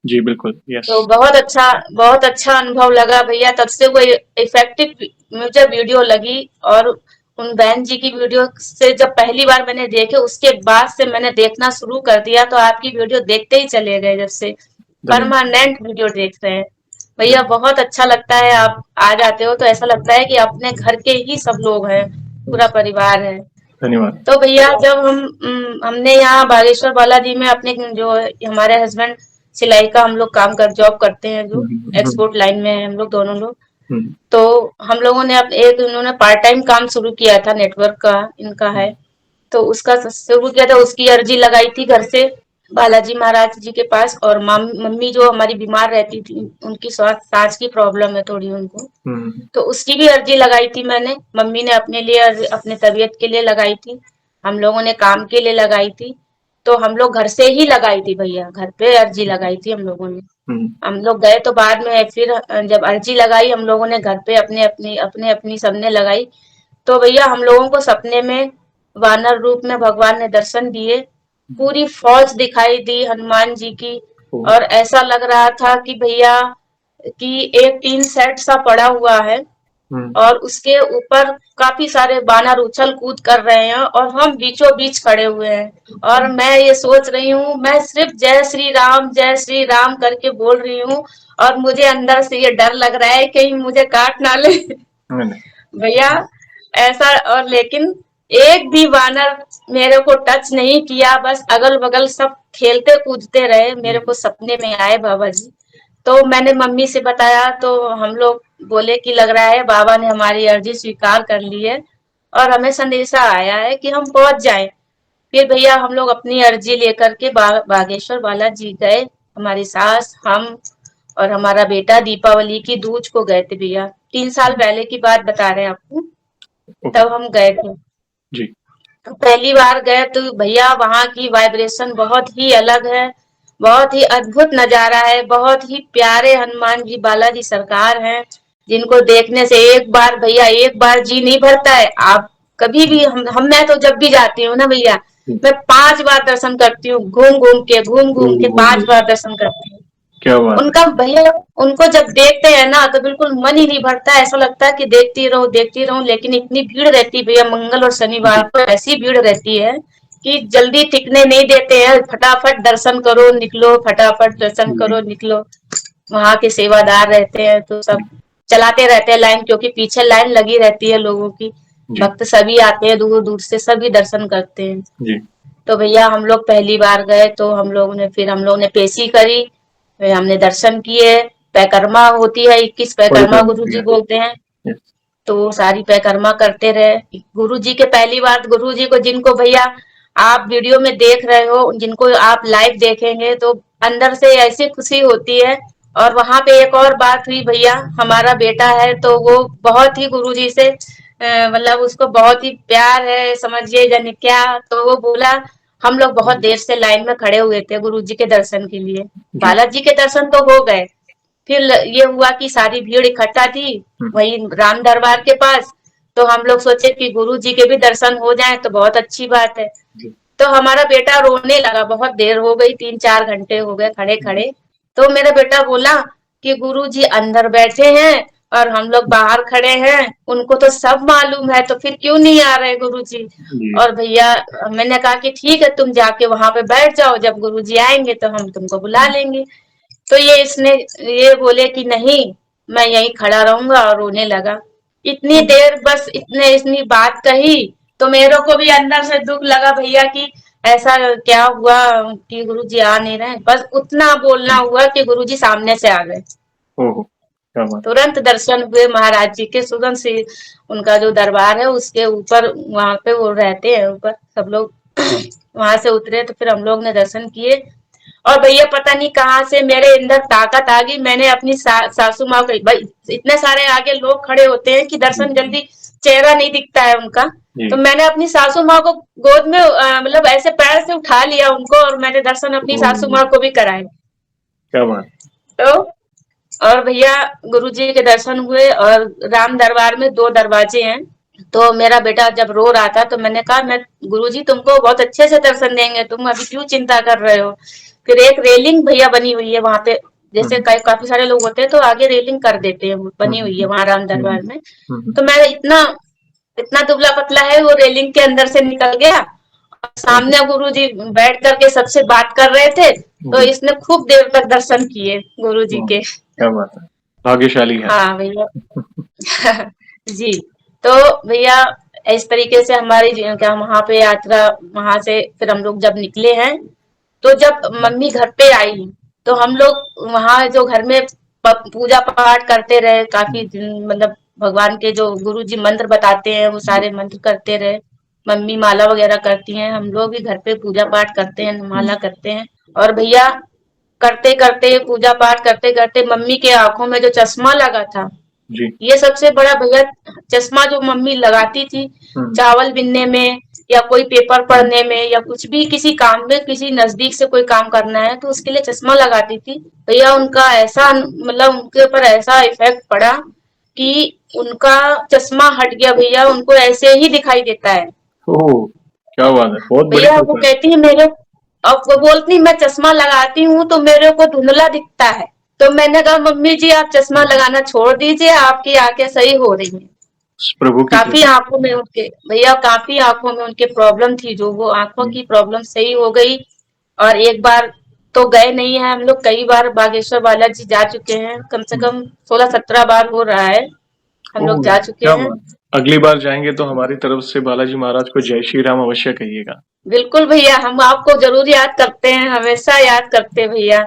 जी, बिल्कुल, यस। तो बहुत अच्छा अनुभव लगा भैया, तब से वो इफेक्टिव मुझे वीडियो लगी। और उन बहन जी की वीडियो से जब पहली बार मैंने देखे, उसके बाद से मैंने देखना शुरू कर दिया, तो आपकी वीडियो देखते ही चले गए, जब से धन्यवाद। परमानेंट वीडियो देख रहे हैं। भैया धन्यवाद। बहुत अच्छा लगता है, आप आ जाते हो तो ऐसा लगता है कि अपने घर के ही सब लोग हैं, पूरा परिवार है। धन्यवाद। तो भैया जब हमने यहाँ बागेश्वर बालाजी में अपने जो हमारे हस्बैंड सिलाई का हम लोग काम कर जॉब करते हैं, जो हम्म, एक्सपोर्ट लाइन में है हम लोग दोनों लोग। हम्म, तो हम लोगों ने एक इन्होंने पार्ट टाइम काम शुरू किया था, नेटवर्क का इनका है। तो उसका शुरू किया था, उसकी अर्जी लगाई थी घर से बालाजी महाराज जी के पास। और मम्मी जो हमारी बीमार रहती थी, उनकी सांस की प्रॉब्लम है थोड़ी उनको, हम्म, तो उसकी भी अर्जी लगाई थी मैंने। मम्मी ने अपने लिए अपने तबीयत के लिए लगाई थी, हम लोगों ने काम के लिए लगाई थी। तो हम लोग घर से ही लगाई थी भैया, घर पे अर्जी लगाई थी हम लोगों ने। हम्म, हम लोग गए तो बाद में फिर जब अर्जी लगाई हम लोगों ने घर पे अपने अपनी सबने लगाई। तो भैया हम लोगों को सपने में वानर रूप में भगवान ने दर्शन दिए, पूरी फौज दिखाई दी हनुमान जी की। ओ, और ऐसा लग रहा था कि भैया कि एक टीन सेट सा पड़ा हुआ है हम्म, और उसके ऊपर काफी सारे बानर उछल कूद कर रहे हैं और हम बीचों बीच खड़े हुए हैं। और मैं ये सोच रही हूँ, मैं सिर्फ जय श्री राम करके बोल रही हूँ, और मुझे अंदर से ये डर लग रहा है कहीं मुझे काट ना ले। नहीं, नहीं, भैया ऐसा, और लेकिन एक भी वानर मेरे को टच नहीं किया, बस अगल बगल सब खेलते कूदते रहे, मेरे को सपने में आए बाबा जी। तो मैंने मम्मी से बताया तो हम लोग बोले कि लग रहा है बाबा ने हमारी अर्जी स्वीकार कर ली है और हमें संदेशा आया है कि हम पहुंच जाएं। फिर भैया हम लोग अपनी अर्जी लेकर के बागेश्वर बालाजी गए, हमारी सास हम और हमारा बेटा दीपावली की दूज को गए थे भैया, 3 साल पहले की बात बता रहे हैं आपको। ओके। तब हम गए थे, जी। तो पहली बार गए तो भैया वहां की वाइब्रेशन बहुत ही अलग है, बहुत ही अद्भुत नजारा है, बहुत ही प्यारे हनुमान जी बालाजी सरकार हैं, जिनको देखने से एक बार भैया एक बार जी नहीं भरता है। आप कभी भी मैं तो जब भी जाती हूँ ना भैया, हम्म, मैं 5 बार दर्शन करती हूँ, घूम घूम के ओ, 5 बार दर्शन करती हूँ। क्या बात है। उनका भैया, उनको जब देखते हैं ना तो बिल्कुल मन ही नहीं भरता, ऐसा लगता है कि देखती रहूं, लेकिन इतनी भीड़ रहती है भैया, मंगल और शनिवार जी, को ऐसी भीड़ रहती है कि जल्दी टिकने नहीं देते हैं, फटाफट दर्शन करो निकलो, फटाफट दर्शन जी, करो निकलो। वहां के सेवादार रहते हैं तो सब जी, चलाते रहते हैं लाइन, क्योंकि पीछे लाइन लगी रहती है लोगों की, जी, भक्त सभी आते हैं दूर दूर से, सभी दर्शन करते हैं। जी, तो भैया हम लोग पहली बार गए तो हम लोग ने पेशी करी, फिर हमने दर्शन किए। पैकर्मा होती है, 21 पैकर्मा परिक्रमा, गुरु जी यस, बोलते हैं। यस, तो सारी पैकर्मा करते रहे गुरु जी के, पहली बार गुरु जी को जिनको भैया आप वीडियो में देख रहे हो, जिनको आप लाइव देखेंगे तो अंदर से ऐसी खुशी होती है। और वहां पे एक और बात हुई भैया, हमारा बेटा है तो वो बहुत ही गुरु जी से मतलब उसको बहुत ही प्यार है, समझिए जाने क्या। तो वो बोला, हम लोग बहुत देर से लाइन में खड़े हुए थे गुरु जी के दर्शन के लिए, जी, बालाजी के दर्शन तो हो गए, फिर ये हुआ कि सारी भीड़ इकट्ठा थी हम्म, वही राम दरबार के पास। तो हम लोग सोचे कि गुरु जी के भी दर्शन हो जाए तो बहुत अच्छी बात है। जी, तो हमारा बेटा रोने लगा, बहुत देर हो गई, 3-4 घंटे हो गए खड़े जी, खड़े। तो मेरा बेटा बोला कि गुरु जी अंदर बैठे हैं और हम लोग बाहर खड़े हैं, उनको तो सब मालूम है, तो फिर क्यों नहीं आ रहे गुरु जी। जी, और भैया मैंने कहा कि ठीक है तुम जाके वहां पे बैठ जाओ, जब गुरु जी आएंगे तो हम तुमको बुला लेंगे। तो ये बोले कि नहीं, मैं यहीं खड़ा रहूंगा, और रोने लगा। इतनी हम्म, देर बस इतनी बात कही, तो मेरे को भी अंदर से दुख लगा भैया कि ऐसा क्या हुआ कि गुरुजी आ नहीं रहे, बस उतना बोलना हुआ कि गुरुजी सामने से आ गए। ओहो, क्या बात। तुरंत दर्शन हुए महाराज जी के। सुगंध से उनका जो दरबार है उसके ऊपर, वहां पे वो रहते हैं ऊपर, सब लोग वहां से उतरे तो फिर हम लोग ने दर्शन किए। और भैया पता नहीं कहाँ से मेरे अंदर ताकत आ गई, मैंने अपनी सासू माँ को, भाई इतने सारे आगे लोग खड़े होते हैं कि दर्शन जल्दी, चेहरा नहीं दिखता है उनका, तो मैंने अपनी सासू माँ को गोद में मतलब ऐसे पैर से उठा लिया उनको, और मैंने दर्शन अपनी सासू माँ को भी कराए। क्या बात। तो और भैया गुरुजी के दर्शन हुए। और राम दरबार में 2 दरवाजे हैं, तो मेरा बेटा जब रो रहा था तो मैंने कहा, मैं गुरुजी तुमको बहुत अच्छे से दर्शन देंगे, तुम अभी क्यों चिंता कर रहे हो। फिर एक रेलिंग भैया बनी हुई है वहां पे, जैसे काफी सारे लोग होते हैं तो आगे रेलिंग कर देते हैं, वो बनी हुई है वहां राम दरबार में। तो मैं इतना इतना दुबला पतला है, वो रेलिंग के अंदर से निकल गया। सामने गुरुजी बैठ करके सबसे बात कर रहे थे, तो इसने खूब देर तक दर्शन किए गुरुजी के। क्या बात है, भाग्यशाली है। हाँ भैया। जी। तो भैया इस तरीके से हमारी क्या वहां पे यात्रा, वहां से फिर हम लोग जब निकले हैं, तो जब मम्मी घर पे आई तो हम लोग वहां जो घर में पूजा पाठ करते रहे काफी दिन, मतलब भगवान के जो गुरु जी मंत्र बताते हैं वो सारे मंत्र करते रहे। मम्मी माला वगैरह करती हैं, हम लोग भी घर पे पूजा पाठ करते हैं, माला करते हैं। और भैया करते करते पूजा पाठ करते करते मम्मी के आंखों में जो चश्मा लगा था, जी। ये सबसे बड़ा भैया, चश्मा जो मम्मी लगाती थी चावल बीनने में या कोई पेपर पढ़ने में या कुछ भी किसी काम में, किसी नजदीक से कोई काम करना है तो उसके लिए चश्मा लगाती थी भैया। उनका ऐसा मतलब उनके ऊपर ऐसा इफेक्ट पड़ा कि उनका चश्मा हट गया भैया, उनको ऐसे ही दिखाई देता है। ओह, क्या बात है, बहुत बड़ी भैया वो कृपा है। कहती है मेरे, अब वो बोलती मैं चश्मा लगाती हूँ तो मेरे को धुंधला दिखता है। तो मैंने कहा मम्मी जी आप चश्मा लगाना छोड़ दीजिए, आपकी आंखें सही हो रही हैं। प्रभु की काफी कृपा। आंखों में उनके भैया, काफी आंखों में उनके प्रॉब्लम थी, जो वो आंखों की प्रॉब्लम सही हो गई। और एक बार तो गए नहीं है हम लोग, कई बार बागेश्वर बालाजी जा चुके हैं, कम से कम 16-17 बार हो रहा है हम लोग ओह, जा चुके क्या हैं। बात। अगली बार जाएंगे तो हमारी तरफ से बालाजी महाराज को जय श्री राम अवश्य कहिएगा। बिल्कुल भैया, हम आपको जरूर याद करते हैं, हमेशा याद करते हैं भैया।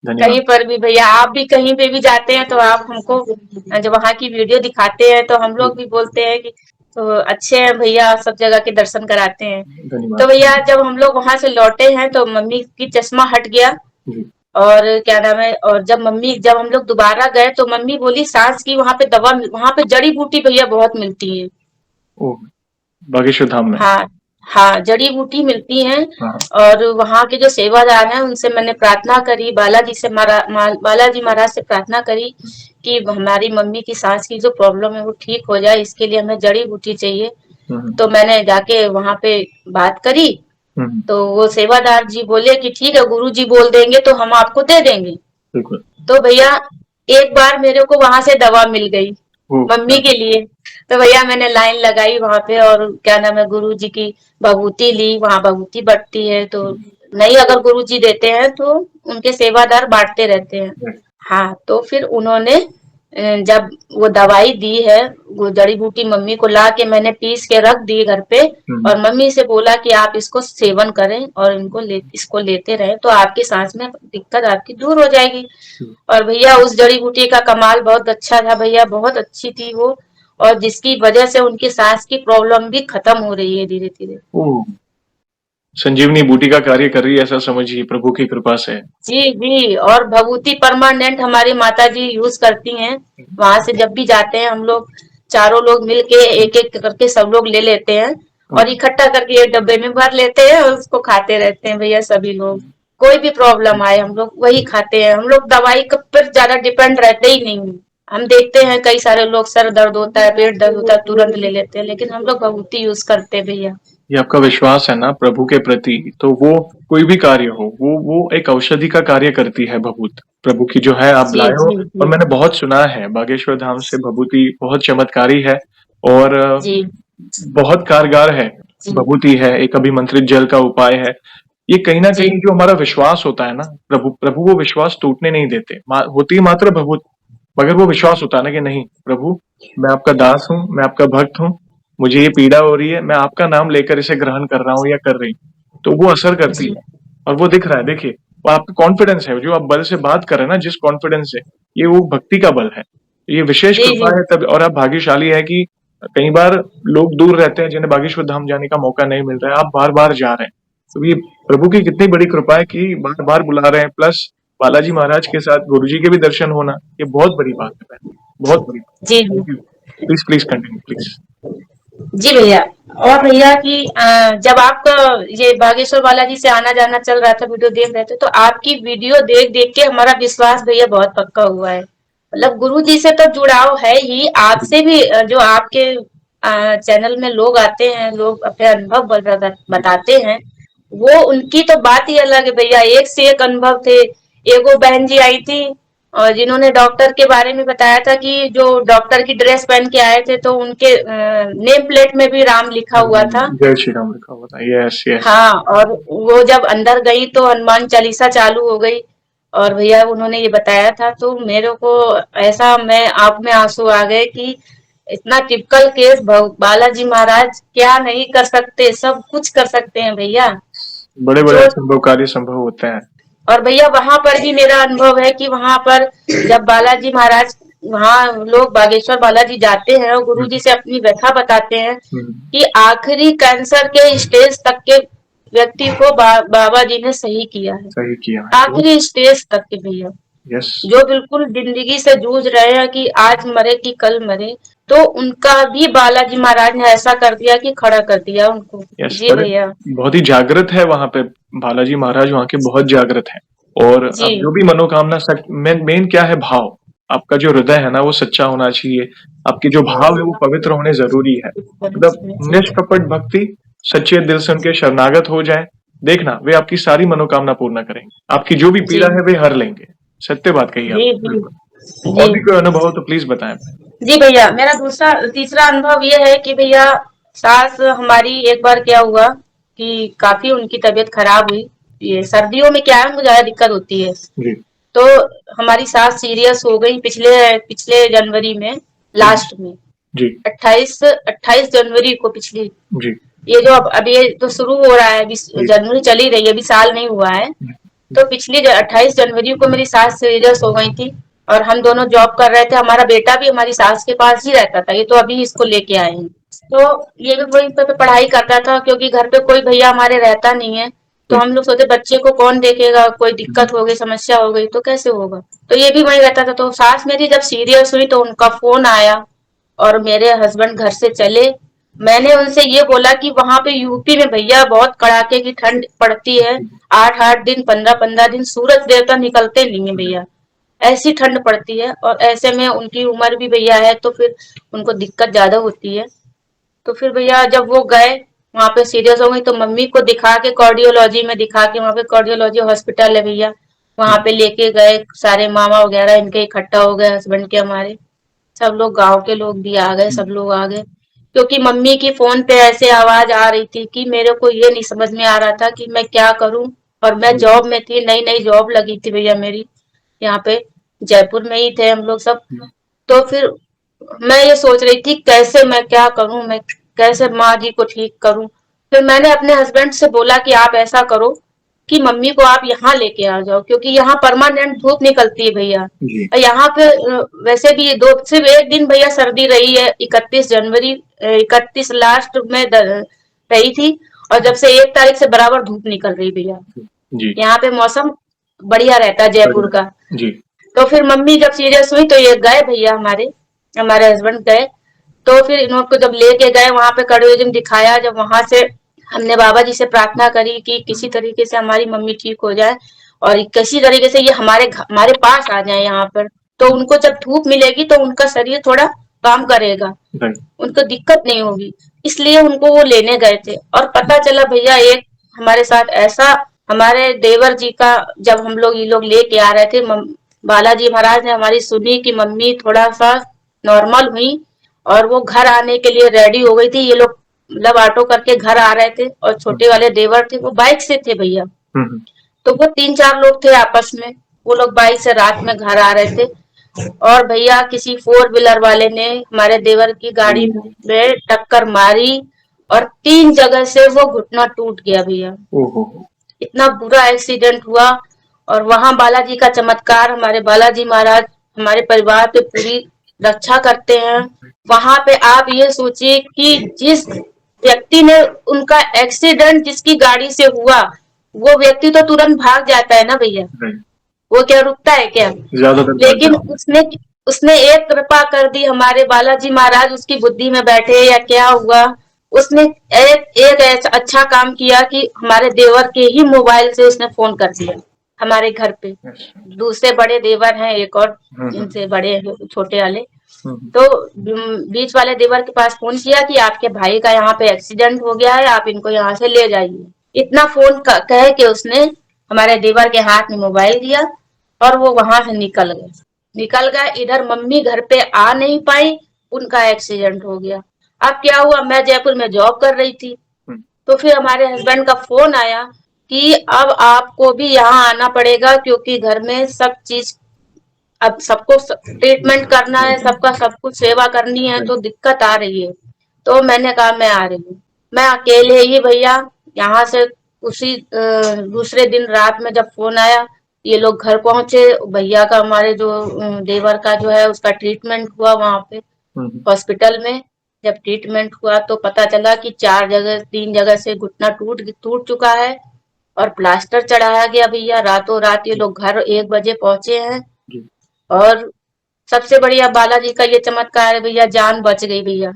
कहीं धन्यवाद। पर भी भैया, आप भी कहीं पे भी जाते हैं तो आप हमको जब वहां की वीडियो दिखाते हैं तो हम लोग भी बोलते हैं कि तो अच्छे हैं भैया, सब जगह के दर्शन कराते हैं। तो धन्यवाद। भैया जब हम लोग वहां से लौटे हैं तो मम्मी की चश्मा हट गया। जी। और क्या नाम है, और जब हम लोग दोबारा गए तो मम्मी बोली सांस की वहां पे दवा, वहां पे जड़ी बूटी भैया बहुत मिलती है। ओह, बागेश्वर धाम में। हाँ हाँ, जड़ी बूटी मिलती हैं। हाँ। और वहाँ के जो सेवादार हैं उनसे मैंने प्रार्थना करी, बालाजी महाराज से प्रार्थना करी कि हमारी मम्मी की सांस की जो प्रॉब्लम है वो ठीक हो जाए, इसके लिए हमें जड़ी बूटी चाहिए। तो मैंने जाके वहां पे बात करी, तो वो सेवादार जी बोले कि ठीक है, गुरु जी बोल देंगे तो हम आपको दे देंगे। बिल्कुल। तो भैया एक बार मेरे को वहां से दवा मिल गई ओह, मम्मी के लिए। तो भैया मैंने लाइन लगाई वहां पे, और क्या नाम है, गुरु जी की भभूति ली, वहां भभूति बटती है, तो नहीं अगर गुरु जी देते हैं तो उनके सेवादार बांटते रहते हैं। हाँ, तो फिर उन्होंने जब वो दवाई दी है, वो जड़ी बूटी मम्मी को ला के मैंने पीस के रख दी घर पे, और मम्मी से बोला कि आप इसको सेवन करें और इसको लेते रहे तो आपकी सांस में दिक्कत आपकी दूर हो जाएगी। और भैया उस जड़ी बूटी का कमाल बहुत अच्छा था भैया, बहुत अच्छी थी वो, और जिसकी वजह से उनकी सांस की प्रॉब्लम भी खत्म हो रही है धीरे धीरे। ओह, संजीवनी बूटी का कार्य कर रही है, ऐसा समझिए, प्रभु की कृपा से। जी जी, और भभूति परमानेंट हमारी माता जी यूज करती हैं। वहां से जब भी जाते हैं हम लोग, चारों लोग मिलके एक एक करके सब लोग ले लेते हैं, और इकट्ठा करके एक डब्बे में भर लेते हैं और उसको खाते रहते हैं भैया सभी लोग। कोई भी प्रॉब्लम आए हम लोग वही खाते हैं, हम लोग दवाई पर ज्यादा डिपेंड रहते ही नहीं हैं। हम देखते हैं कई सारे लोग सर दर्द होता है, पेट दर्द होता है, तुरंत ले लेते हैं, लेकिन हम लोग भभूति यूज करते हैं भैया। ये आपका विश्वास है ना प्रभु के प्रति, तो वो कोई भी कार्य हो, वो एक औषधि का कार्य करती है भभूत प्रभु की, जो है आप जी लाए हो। जी और जी मैंने बहुत सुना है बागेश्वर धाम से भभूति बहुत चमत्कारी है, और जी बहुत कारगर है। जी भभूति है, एक अभिमंत्रित जल का उपाय है। ये कहीं ना जी कहीं जो हमारा विश्वास होता है ना, प्रभु प्रभु वो विश्वास टूटने नहीं देते। होती मात्र भभूत, मगर वो विश्वास होता है ना कि नहीं प्रभु, मैं आपका दास हूँ, मैं आपका भक्त हूँ, मुझे ये पीड़ा हो रही है, मैं आपका नाम लेकर इसे ग्रहण कर रहा हूँ या कर रही हूँ, तो वो असर करती जी है। और वो दिख रहा है, देखिए, वो आपका कॉन्फिडेंस है, जो आप बल से बात कर रहे हैं ना, जिस कॉन्फिडेंस से, ये वो भक्ति का बल है। ये विशेष जी कृपा जी है तब, और आप भाग्यशाली है कि कई बार लोग दूर रहते हैं जिन्हें बागेश्वर धाम जाने का मौका नहीं मिल रहा है, आप बार-बार जा रहे हैं। तो ये प्रभु की कितनी बड़ी कृपा है कि बार-बार बुला रहे हैं, प्लस बालाजी महाराज के साथ गुरुजी के भी दर्शन होना, ये बहुत बड़ी बात है बहन, बहुत बड़ी बात। जी thank you. Please, please continue please. जी भैया। और भैया कि जब आपका ये बागेश्वर बालाजी से आना जाना चल रहा था, वीडियो देख रहे थे, तो आपकी वीडियो देख देख के हमारा विश्वास भैया बहुत पक्का हुआ है। मतलब गुरु जी से तो जुड़ाव है ही, आपसे भी जो आपके चैनल में लोग आते हैं, लोग अपने अनुभव बताते हैं, वो उनकी तो बात ही अलग है भैया। एक से एक अनुभव थे। एगो बहन जी आई थी और जिन्होंने डॉक्टर के बारे में बताया था कि जो डॉक्टर की ड्रेस पहन के आए थे तो उनके नेम प्लेट में भी राम लिखा हुआ था। जय श्री राम लिखा हुआ था। Yes, yes. हाँ, और वो जब अंदर गई तो हनुमान चालीसा चालू हो गई और भैया उन्होंने ये बताया था, तो मेरे को ऐसा, मैं आंख में आंसू आ गए कि इतना टिपिकल केस, बालाजी महाराज क्या नहीं कर सकते, सब कुछ कर सकते हैं भैया। बड़े-बड़े जो असंभव कार्य संभव होते हैं। और भैया वहां पर भी मेरा अनुभव है कि वहां पर जब बालाजी महाराज, वहां लोग बागेश्वर बालाजी जाते हैं और गुरु हुँ, जी से अपनी व्यथा बताते हैं हुँ, कि आखिरी कैंसर के स्टेज तक के व्यक्ति को बाबा जी ने सही किया है। सही किया है। आखिरी स्टेज तक के भैया, यस, जो बिल्कुल जिंदगी से जूझ रहे हैं कि आज मरे कि कल मरे, तो उनका भी बालाजी महाराज ने ऐसा कर दिया कि खड़ा कर दिया उनको। यस, जी बड़े भैया। बहुत ही जागृत है वहाँ पे, बालाजी महाराज वहाँ के बहुत जागृत हैं। और जी अब जो भी मनोकामना सच मेन क्या है, भाव। आपका जो हृदय है ना वो सच्चा होना चाहिए, आपके जो भाव है वो पवित्र होने ज़रूरी है। मतलब निष्कपट भक्ति, सच्चे दिल से उनके शरणागत हो जाएँ, देखना वे आपकी सारी मनोकामना पूर्ण करेंगे। आपकी जो भी जी पीड़ा है वे हर लेंगे। सत्य बात कही जी आपने, जी बिल्कुल। जी और भी कोई अनुभव हो तो प्लीज़ बताएँ। जी भैया। मेरा तीसरा अनुभव ये है कि भैया, सास हमारी, एक बार क्या हुआ कि काफी उनकी तबीयत खराब हुई। ये सर्दियों में क्या है, उनको ज्यादा दिक्कत होती है। जी, तो हमारी सास सीरियस हो गई पिछले पिछले जनवरी में, हुँ, लास्ट में, जी, 28 जनवरी को पिछली। जी, ये जो अब ये तो शुरू हो रहा है, अभी जी, जनवरी चली रही है, अभी साल नहीं हुआ है। जी, तो पिछली 28 जनवरी को मेरी सास सीरियस हो गई थी और हम दोनों जॉब कर रहे थे। हमारा बेटा भी हमारी सास के पास ही रहता था, ये तो अभी इसको लेके आए हैं। तो ये भी वही पे पढ़ाई करता था क्योंकि घर पे कोई भैया हमारे रहता नहीं है। तो जी, हम लोग सोचे बच्चे को कौन देखेगा, कोई हुँ, दिक्कत हो गई, समस्या हो गई तो कैसे होगा। तो ये भी वही रहता था। तो सास मेरी जब सीरियस हुई तो उनका फोन आया और मेरे हस्बैंड घर से चले। मैंने उनसे ये बोला कि वहां पे यूपी में भैया बहुत कड़ाके की ठंड पड़ती है। जी, 8-8 दिन, 15-15 दिन सूरज देवता निकलते नहीं है जी, भैया। ऐसी ठंड पड़ती है और ऐसे में उनकी उम्र भी भैया है, तो फिर उनको दिक्कत ज्यादा होती है। तो फिर भैया जब वो गए, वहां पे सीरियस हो गई तो मम्मी को दिखा के, कार्डियोलॉजी में दिखा के, वहां पे कार्डियोलॉजी हॉस्पिटल है भैया, वहां हुँ, पे लेके गए। सारे मामा वगैरह इनके इकट्ठा हो गए, हस्बैंड के हमारे, सब लोग, गांव के लोग भी आ गए, हुँ, सब लोग आ गए। क्योंकि मम्मी की फोन पे ऐसे आवाज आ रही थी कि मेरे को ये नहीं समझ में आ रहा था कि मैं क्या करूं। और मैं जी, जॉब में थी, नई नई जॉब लगी थी भैया मेरी, यहाँ पे जयपुर में ही थे हम लोग सब। हुँ, तो फिर मैं ये सोच रही थी कैसे मैं क्या करूं, मैं कैसे माँ जी को ठीक करूं। फिर मैंने अपने हस्बैंड से बोला कि आप ऐसा करो कि मम्मी को आप यहाँ लेके आ जाओ, क्योंकि यहाँ परमानेंट धूप निकलती है भैया। जी, और यहाँ पे वैसे भी दो सिर्फ एक दिन भैया सर्दी रही है, 31 जनवरी, 31 लास्ट में रही थी। और जब से 1 तारीख से बराबर धूप निकल रही भैया। जी, यहाँ पे मौसम बढ़िया रहता है जयपुर बढ़िया। का। जी, तो फिर मम्मी जब सीरियस हुई तो ये गए भैया, हमारे हमारे हस्बैंड गए। तो फिर इनको जब लेके गए वहां पे, कार्डियोलॉजी में दिखाया, जब वहां से हमने बाबा जी से प्रार्थना करी कि किसी तरीके से हमारी मम्मी ठीक हो जाए और किसी तरीके से ये हमारे पास आ जाए यहाँ पर। तो उनको जब धूप मिलेगी तो उनका शरीर थोड़ा काम करेगा, राइट, उनको दिक्कत नहीं होगी। इसलिए उनको वो लेने गए थे और पता चला भैया, एक हमारे साथ ऐसा, हमारे देवर जी का, जब हम लोग ये लोग लेके आ रहे थे, बालाजी महाराज ने हमारी सुनी कि मम्मी थोड़ा सा नॉर्मल हुई और वो घर आने के लिए रेडी हो गई थी। ये लोग मतलब ऑटो करके घर आ रहे थे और हुँ, छोटे वाले देवर थे वो बाइक से थे भैया। हुँ, हुँ, तो वो 3-4 लोग थे आपस में, वो लोग बाइक से रात में घर आ रहे थे। और भैया किसी 4 व्हीलर वाले ने हमारे देवर की गाड़ी ओह! में टक्कर मारी और 3 जगह से वो घुटना टूट गया भैया। ओह हो! इतना बुरा एक्सीडेंट हुआ। और वहां बालाजी का चमत्कार, हमारे बालाजी महाराज हमारे परिवार पे पूरी रक्षा करते हैं। वहां पे आप ये सोचिए कि जिस व्यक्ति ने उनका एक्सीडेंट जिसकी गाड़ी से हुआ, वो व्यक्ति तो तुरंत भाग जाता है ना भैया, वो क्या रुकता है क्या? ज्यादातर लेकिन उसने उसने एक कृपा कर दी हमारे बालाजी महाराज, उसकी बुद्धि में बैठे या क्या हुआ, उसने एक ऐसा अच्छा काम किया कि हमारे देवर के ही मोबाइल से उसने फोन कर दिया हमारे घर पे। दूसरे बड़े देवर हैं एक और, इनसे बड़े छोटे वाले, तो बीच वाले देवर के पास फोन किया कि आपके भाई का यहाँ पे एक्सीडेंट हो गया है, आप इनको यहाँ से ले जाइए। इतना फोन कह के उसने हमारे देवर के हाथ में मोबाइल दिया और वो वहां से निकल गए। इधर मम्मी घर पे आ नहीं पाई, उनका एक्सीडेंट हो गया। अब क्या हुआ, मैं जयपुर में जॉब कर रही थी, तो फिर हमारे हस्बैंड का फोन आया कि अब आपको भी यहाँ आना पड़ेगा क्योंकि घर में सब चीज, अब सबको ट्रीटमेंट करना है, सबका सब कुछ सेवा करनी है, तो दिक्कत आ रही है। तो मैंने कहा मैं आ रही हूँ। मैं अकेले ही भैया यहाँ से उसी दूसरे दिन रात में जब फोन आया, ये लोग घर पहुंचे। भैया का, हमारे जो देवर का जो है, उसका ट्रीटमेंट हुआ वहां पे हॉस्पिटल में। जब ट्रीटमेंट हुआ तो पता चला कि 3 जगह से घुटना टूट चुका है और प्लास्टर चढ़ाया गया भैया। रातों रात ये लोग घर 1 बजे पहुंचे हैं। और सबसे बढ़िया बालाजी का ये चमत्कार है भैया, जान बच गई भैया।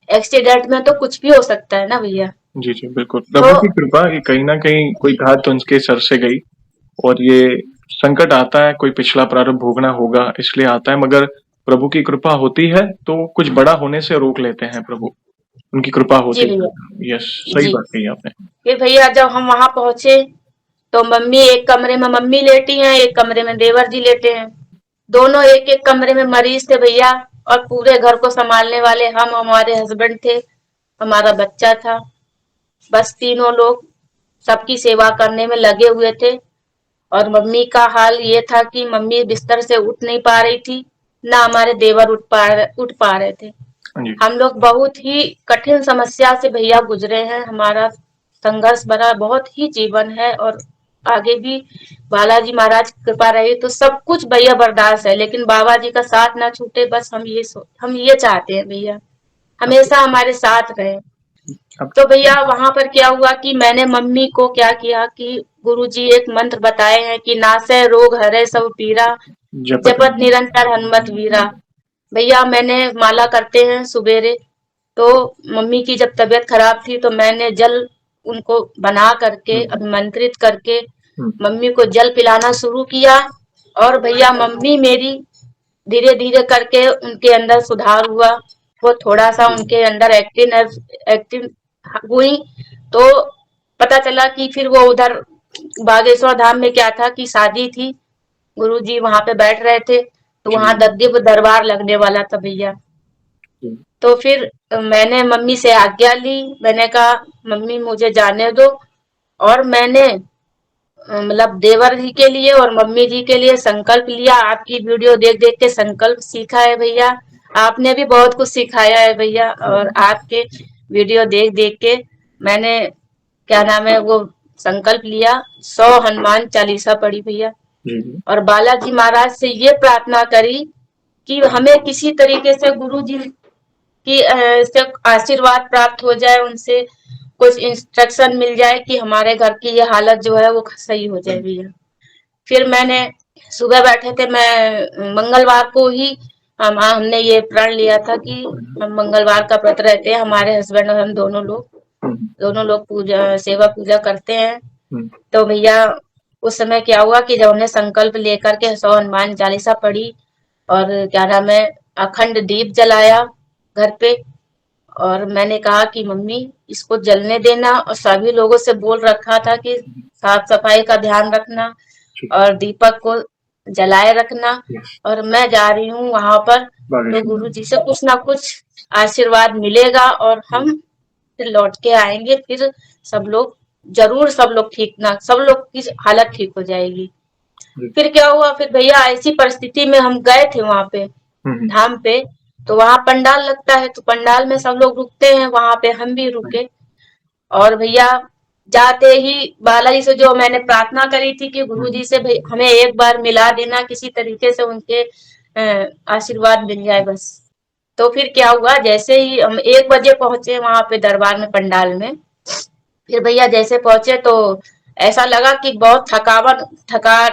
एक्सीडेंट में तो कुछ भी हो सकता है ना भैया। जी जी बिल्कुल, प्रभु की कृपा कि कहीं ना कहीं कोई घात तो उनके सर से गई। और ये संकट आता है, कोई पिछला प्रारब्ध भोगना होगा इसलिए आता है, मगर प्रभु की कृपा होती है तो कुछ बड़ा होने से रोक लेते हैं प्रभु, उनकी कृपा जी होती भैया। है। यस, सही जी, बात कही आपने। फिर भैया जब हम वहां पहुंचे तो मम्मी एक कमरे में मम्मी लेटी हैं, एक कमरे में देवर जी लेटे हैं। दोनों एक एक कमरे में मरीज थे भैया। और पूरे घर को संभालने वाले हम, हमारे हस्बैंड थे, हमारा बच्चा था। बस तीनों लोग सबकी सेवा करने में लगे हुए थे। और मम्मी का हाल ये था कि मम्मी बिस्तर से उठ नहीं पा रही थी, ना हमारे देवर उठ पा रहे थे। हम लोग बहुत ही कठिन समस्या से भैया गुजरे हैं। हमारा संघर्ष भरा बहुत ही जीवन है और आगे भी बालाजी महाराज की कृपा रही तो सब कुछ भैया बर्दाश्त है, लेकिन बाबा जी का साथ ना छूटे, बस हम ये चाहते हैं भैया, हमेशा हमारे साथ रहे। तो भैया वहां पर क्या हुआ कि मैंने मम्मी को क्या किया कि गुरुजी एक मंत्र बताए हैं कि नासै रोग हरै सब पीरा, जपत निरंतर हनुमत वीरा। भैया मैंने माला करते हैं सुबेरे, तो मम्मी की जब तबीयत खराब थी तो मैंने जल उनको बना करके अभिमंत्रित करके मम्मी को जल पिलाना शुरू किया। और भैया मम्मी मेरी धीरे धीरे करके उनके अंदर सुधार हुआ। वो थोड़ा सा उनके अंदर एक्टिव हुई। तो पता चला कि फिर वो उधर बागेश्वर धाम में क्या था कि शादी थी, गुरुजी वहां पे बैठ रहे थे, तो वहां दिव्य दरबार लगने वाला था भैया। तो फिर मैंने मम्मी से आज्ञा ली, मैंने कहा मम्मी मुझे जाने दो। और मैंने मतलब देवर जी के लिए और मम्मी जी के लिए संकल्प लिया। आपकी वीडियो देख देख के संकल्प सीखा है भैया, आपने भी बहुत कुछ सिखाया है भैया। और आपके वीडियो देख देख के मैंने क्या नाम है वो संकल्प लिया, 100 हनुमान चालीसा पढ़ी भैया। और बालाजी महाराज से ये प्रार्थना करी कि हमें किसी तरीके से गुरु जी की से आशीर्वाद प्राप्त हो जाए, उनसे कुछ इंस्ट्रक्शन मिल जाए कि हमारे घर की ये हालत जो है वो सही हो जाए भैया। फिर मैंने सुबह बैठे थे, मैं मंगलवार को ही हमने ये प्रण लिया था कि हम मंगलवार का व्रत रहते हैं, हमारे हस्बैंड और हम दोनों लोग पूजा सेवा पूजा करते हैं। तो भैया उस समय क्या हुआ कि जब हमने संकल्प लेकर के 100 हनुमान चालीसा पढ़ी और क्या नाम है अखंड दीप जलाया घर पे, और मैंने कहा कि मम्मी इसको जलने देना, और सभी लोगों से बोल रखा था कि साफ सफाई का ध्यान रखना और दीपक को जलाए रखना। और मैं जा रही हूँ वहां पर, तो गुरु जी से कुछ ना कुछ आशीर्वाद मिलेगा और हम फिर लौट के आएंगे। फिर सब लोग जरूर, सब लोग ठीक ना, सब लोग की हालत ठीक हो जाएगी। फिर क्या हुआ, फिर भैया ऐसी परिस्थिति में हम गए थे वहां पे धाम पे, तो वहां पंडाल लगता है, तो पंडाल में सब लोग रुकते हैं, वहां पे हम भी रुके। और भैया जाते ही बालाजी से जो मैंने प्रार्थना करी थी कि गुरुजी से भाई हमें एक बार मिला देना किसी तरीके से, उनके आशीर्वाद मिल जाए बस। तो फिर क्या हुआ, जैसे ही हम 1 बजे पहुंचे वहां पे दरबार में, पंडाल में। फिर भैया जैसे पहुंचे तो ऐसा लगा कि बहुत थका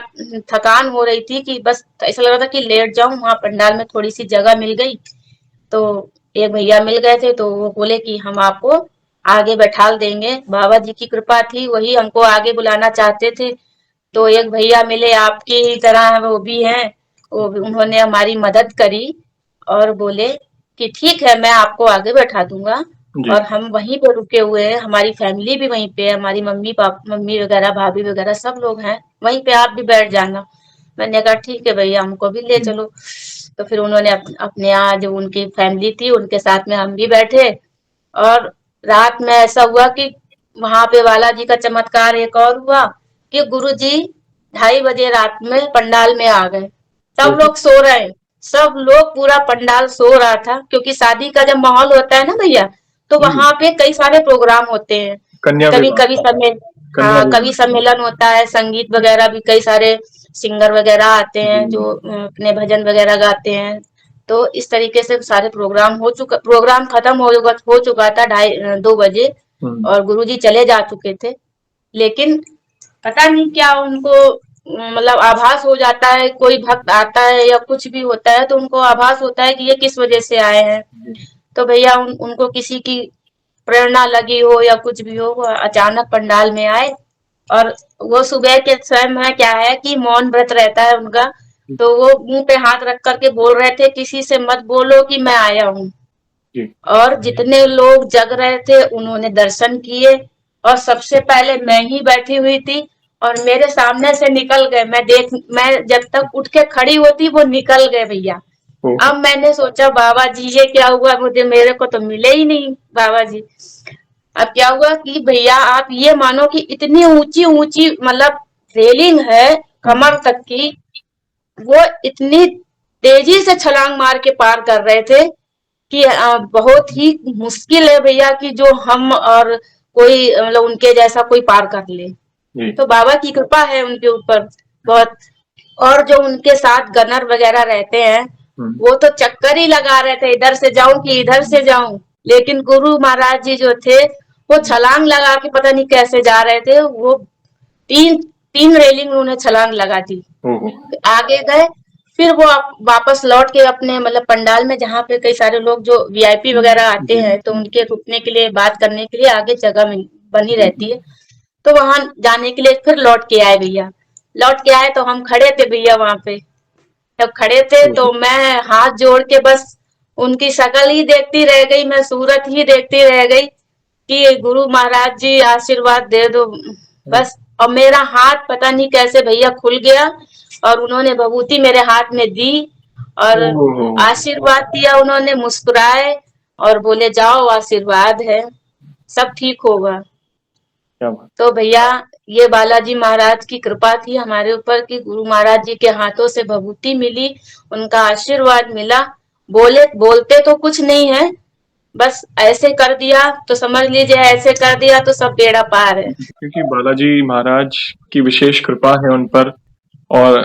थकान हो रही थी, कि बस ऐसा लग रहा था कि लेट जाऊं। वहां पंडाल में थोड़ी सी जगह मिल गई, तो एक भैया मिल गए थे, तो वो बोले कि हम आपको आगे बैठाल देंगे। बाबा जी की कृपा थी, वही हमको आगे बुलाना चाहते थे। तो एक भैया मिले आपकी ही तरह, वो भी हैं, उन्होंने हमारी मदद करी और बोले कि ठीक है, मैं आपको आगे बैठा दूंगा। जी। और हम वहीं पे रुके हुए हैं, हमारी फैमिली भी वहीं पे है, हमारी मम्मी वगैरह, भाभी वगैरह सब लोग हैं वहीं पे, आप भी बैठ जाना। मैंने कहा ठीक है भैया, हमको भी ले चलो। तो फिर उन्होंने अपने यहाँ जो उनकी फैमिली थी उनके साथ में हम भी बैठे। और रात में ऐसा हुआ कि वहां पे बालाजी का चमत्कार एक और हुआ कि गुरुजी 2:30 बजे रात में पंडाल में आ गए। सब ओहो! लोग सो रहे हैं, सब लोग, पूरा पंडाल सो रहा था, क्योंकि शादी का जब माहौल होता है ना भैया, तो जी, वहां पे कई सारे प्रोग्राम होते हैं। कन्या कभी विवाह, कभी सम्मेलन, कन्या हाँ, कभी विवाह। सम्मेलन होता है, संगीत वगैरह भी, कई सारे सिंगर वगैरह आते हैं जो जी। अपने भजन वगैरह गाते हैं। तो इस तरीके से सारे प्रोग्राम खत्म हो चुका था 2:30 बजे, हुँ, और गुरुजी चले जा चुके थे। लेकिन पता नहीं क्या उनको मतलब आभास हो जाता है, कोई भक्त आता है या कुछ भी होता है तो उनको आभास होता है कि ये किस वजह से आए हैं। जी, तो भैया उनको किसी की प्रेरणा लगी हो या कुछ भी हो, वो अचानक पंडाल में आए। और वो सुबह के समय में क्या है कि मौन व्रत रहता है उनका, तो वो मुंह पे हाथ रख करके बोल रहे थे, किसी से मत बोलो कि मैं आया हूँ। जी। और जितने लोग जग रहे थे उन्होंने दर्शन किए, और सबसे पहले मैं ही बैठी हुई थी, और मेरे सामने से निकल गए। मैं जब तक उठ के खड़ी होती वो निकल गए भैया। ओहो! अब मैंने सोचा बाबा जी ये क्या हुआ, मुझे, मेरे को तो मिले ही नहीं बाबा जी। अब क्या हुआ कि भैया आप ये मानो कि इतनी ऊंची ऊंची मतलब रेलिंग है हुँ, कमर तक की, वो इतनी तेजी से छलांग मार के पार कर रहे थे कि बहुत ही मुश्किल है भैया कि जो हम और कोई मतलब उनके जैसा कोई पार कर ले। जी, तो बाबा की कृपा है उनके ऊपर बहुत। और जो उनके साथ गनर वगैरह रहते हैं, हुँ, वो तो चक्कर ही लगा रहे थे, इधर से जाऊं कि इधर से जाऊं। लेकिन गुरु महाराज जी जो थे, वो हुँ, छलांग लगा के पता नहीं कैसे जा रहे थे। वो तीन तीन रेलिंग उन्हें छलांग लगा दी, ओहो! आगे गए। फिर वो वापस लौट के अपने मतलब पंडाल में, जहाँ पे कई सारे लोग जो वीआईपी हुँ, वगैरह आते जी, हैं, तो हुँ, उनके रुकने के लिए, बात करने के लिए आगे जगह बनी जी, रहती है। तो वहां जाने के लिए फिर लौट के आए भैया। लौट के आए तो हम खड़े थे भैया वहां पे। जब खड़े थे ओहो! तो मैं हाथ जोड़ के बस उनकी शक्ल ही देखती रह गई, मैं सूरत ही देखती रह गई कि गुरु महाराज जी आशीर्वाद दे दो हुँ, बस। और मेरा हाथ पता नहीं कैसे भैया खुल गया, और उन्होंने भभूति मेरे हाथ में दी और ओहो! आशीर्वाद दिया। उन्होंने मुस्कुराए और बोले जाओ, आशीर्वाद है, सब ठीक होगा। क्या बात! तो भैया ये बालाजी महाराज की कृपा थी हमारे ऊपर कि गुरु महाराज जी के हाथों से भभूति मिली, उनका आशीर्वाद मिला। बोलते तो कुछ नहीं है, बस ऐसे कर दिया तो समझ लीजिए, ऐसे कर दिया तो सब बेड़ा पार है। क्योंकि बालाजी महाराज की विशेष कृपा है उन पर और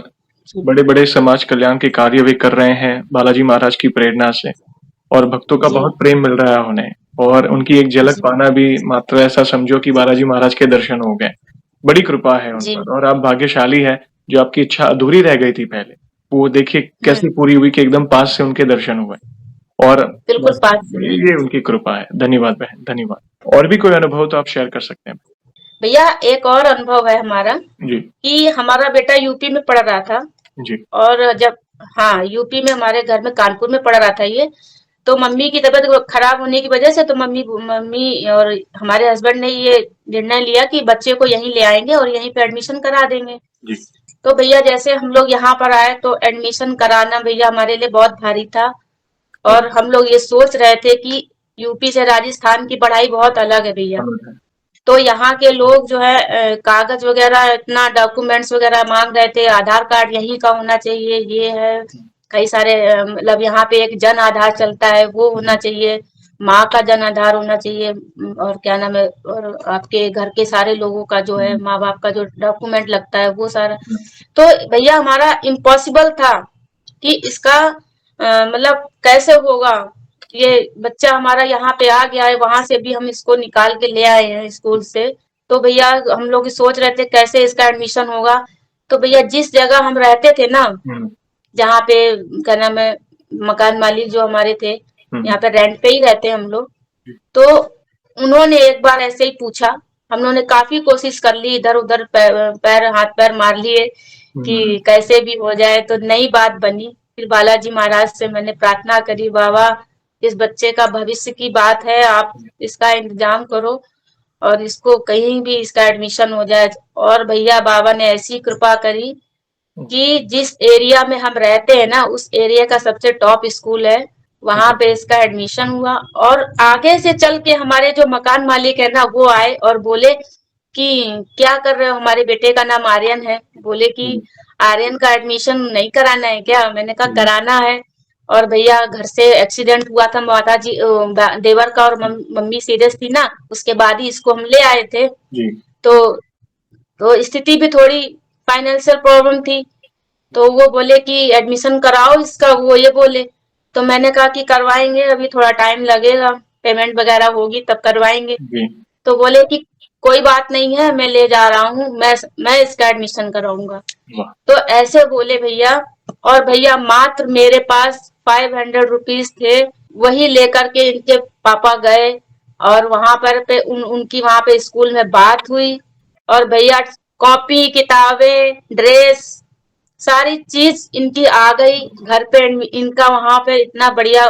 बड़े-बड़े समाज कल्याण के कार्य वे कर रहे हैं बालाजी महाराज की प्रेरणा से और भक्तों का जी बहुत प्रेम मिल रहा है उन्हें और उनकी एक झलक जी पाना भी मात्र ऐसा समझो कि बालाजी महाराज के दर्शन हो गए। बड़ी कृपा है उन जी। पर और आप भाग्यशाली हैं जो आपकी इच्छा अधूरी रह गई थी पहले, वो देखिए कैसे हम्म। पूरी हुई कि एकदम पास से उनके दर्शन हुए और बिल्कुल बस पास से हुई। ये उनकी कृपा है। धन्यवाद बहन, धन्यवाद। और भी कोई अनुभव तो आप शेयर कर सकते हैं। भैया एक और अनुभव है हमारा जी, कि हमारा बेटा यूपी में पढ़ रहा था। जी, और जब, हाँ, यूपी में, हमारे घर में कानपुर में पढ़ रहा था ये। तो मम्मी की तबीयत खराब होने की वजह से तो मम्मी मम्मी और हमारे हस्बैंड ने ये निर्णय लिया कि बच्चे को यहीं ले आएंगे और यहीं पे एडमिशन करा देंगे। जी, तो भैया जैसे हम लोग यहाँ पर आए तो एडमिशन कराना भैया हमारे लिए बहुत भारी था। जी, और हम लोग ये सोच रहे थे कि यूपी से राजस्थान की पढ़ाई बहुत अलग है भैया। अलग है। तो यहाँ के लोग जो है कागज वगैरह, इतना डॉक्यूमेंट्स वगैरह मांग रहे थे, आधार कार्ड यहीं का होना चाहिए, ये है। कई सारे मतलब यहाँ पे एक जन आधार चलता है, वो होना जी, चाहिए। माँ का जन आधार होना चाहिए। और क्या नाम है, और आपके घर के सारे लोगों का जो है, हुँ, माँ बाप का जो डॉक्यूमेंट लगता है वो सारा। हुँ, तो भैया हमारा इम्पॉसिबल था कि इसका मतलब कैसे होगा, ये बच्चा हमारा यहाँ पे आ गया है, वहां से भी हम इसको निकाल के ले आए हैं स्कूल से। तो भैया हम लोग सोच रहे थे कैसे इसका एडमिशन होगा। तो भैया जिस जगह हम रहते थे ना, जहाँ पे क्या नाम है, मकान मालिक जो हमारे थे, यहाँ पे रेंट पे ही रहते हैं हम लोग। तो उन्होंने एक बार ऐसे ही पूछा, हम लोगों ने काफी कोशिश कर ली, इधर उधर पैर हाथ पैर मार लिए कि कैसे भी हो जाए, तो नई बात बनी। फिर बालाजी महाराज से मैंने प्रार्थना करी, बाबा इस बच्चे का भविष्य की बात है, आप इसका इंतजाम करो और इसको कहीं भी इसका एडमिशन हो जाए। और भैया बाबा ने ऐसी कृपा करी कि जिस एरिया में हम रहते हैं ना, उस एरिया का सबसे टॉप स्कूल है, वहां पे इसका एडमिशन हुआ। और आगे से चल के हमारे जो मकान मालिक है ना, वो आए और बोले कि क्या कर रहे हो, हमारे बेटे का नाम आर्यन है, बोले कि आर्यन का एडमिशन नहीं कराना है क्या? मैंने कहा कराना है। और भैया घर से एक्सीडेंट हुआ था माता जी देवर का, और मम्मी सीरियस थी ना, उसके बाद ही इसको हम ले आए थे। तो स्थिति भी थोड़ी फाइनेंशियल प्रॉब्लम थी। तो वो बोले कि एडमिशन कराओ इसका, वो ये बोले। तो मैंने कहा कि करवाएंगे, अभी थोड़ा टाइम लगेगा, पेमेंट वगैरह होगी तब करवाएंगे। तो बोले कि कोई बात नहीं है, मैं ले जा रहा हूँ, मैं इसका एडमिशन कराऊंगा। तो ऐसे बोले भैया। और भैया मात्र मेरे पास 500 रुपीज थे, वही लेकर के इनके पापा गए और वहां पर पे उनकी वहां पे स्कूल में बात हुई। और भैया कॉपी किताबें ड्रेस सारी चीज इनकी आ गई घर पे। इनका वहां पे इतना बढ़िया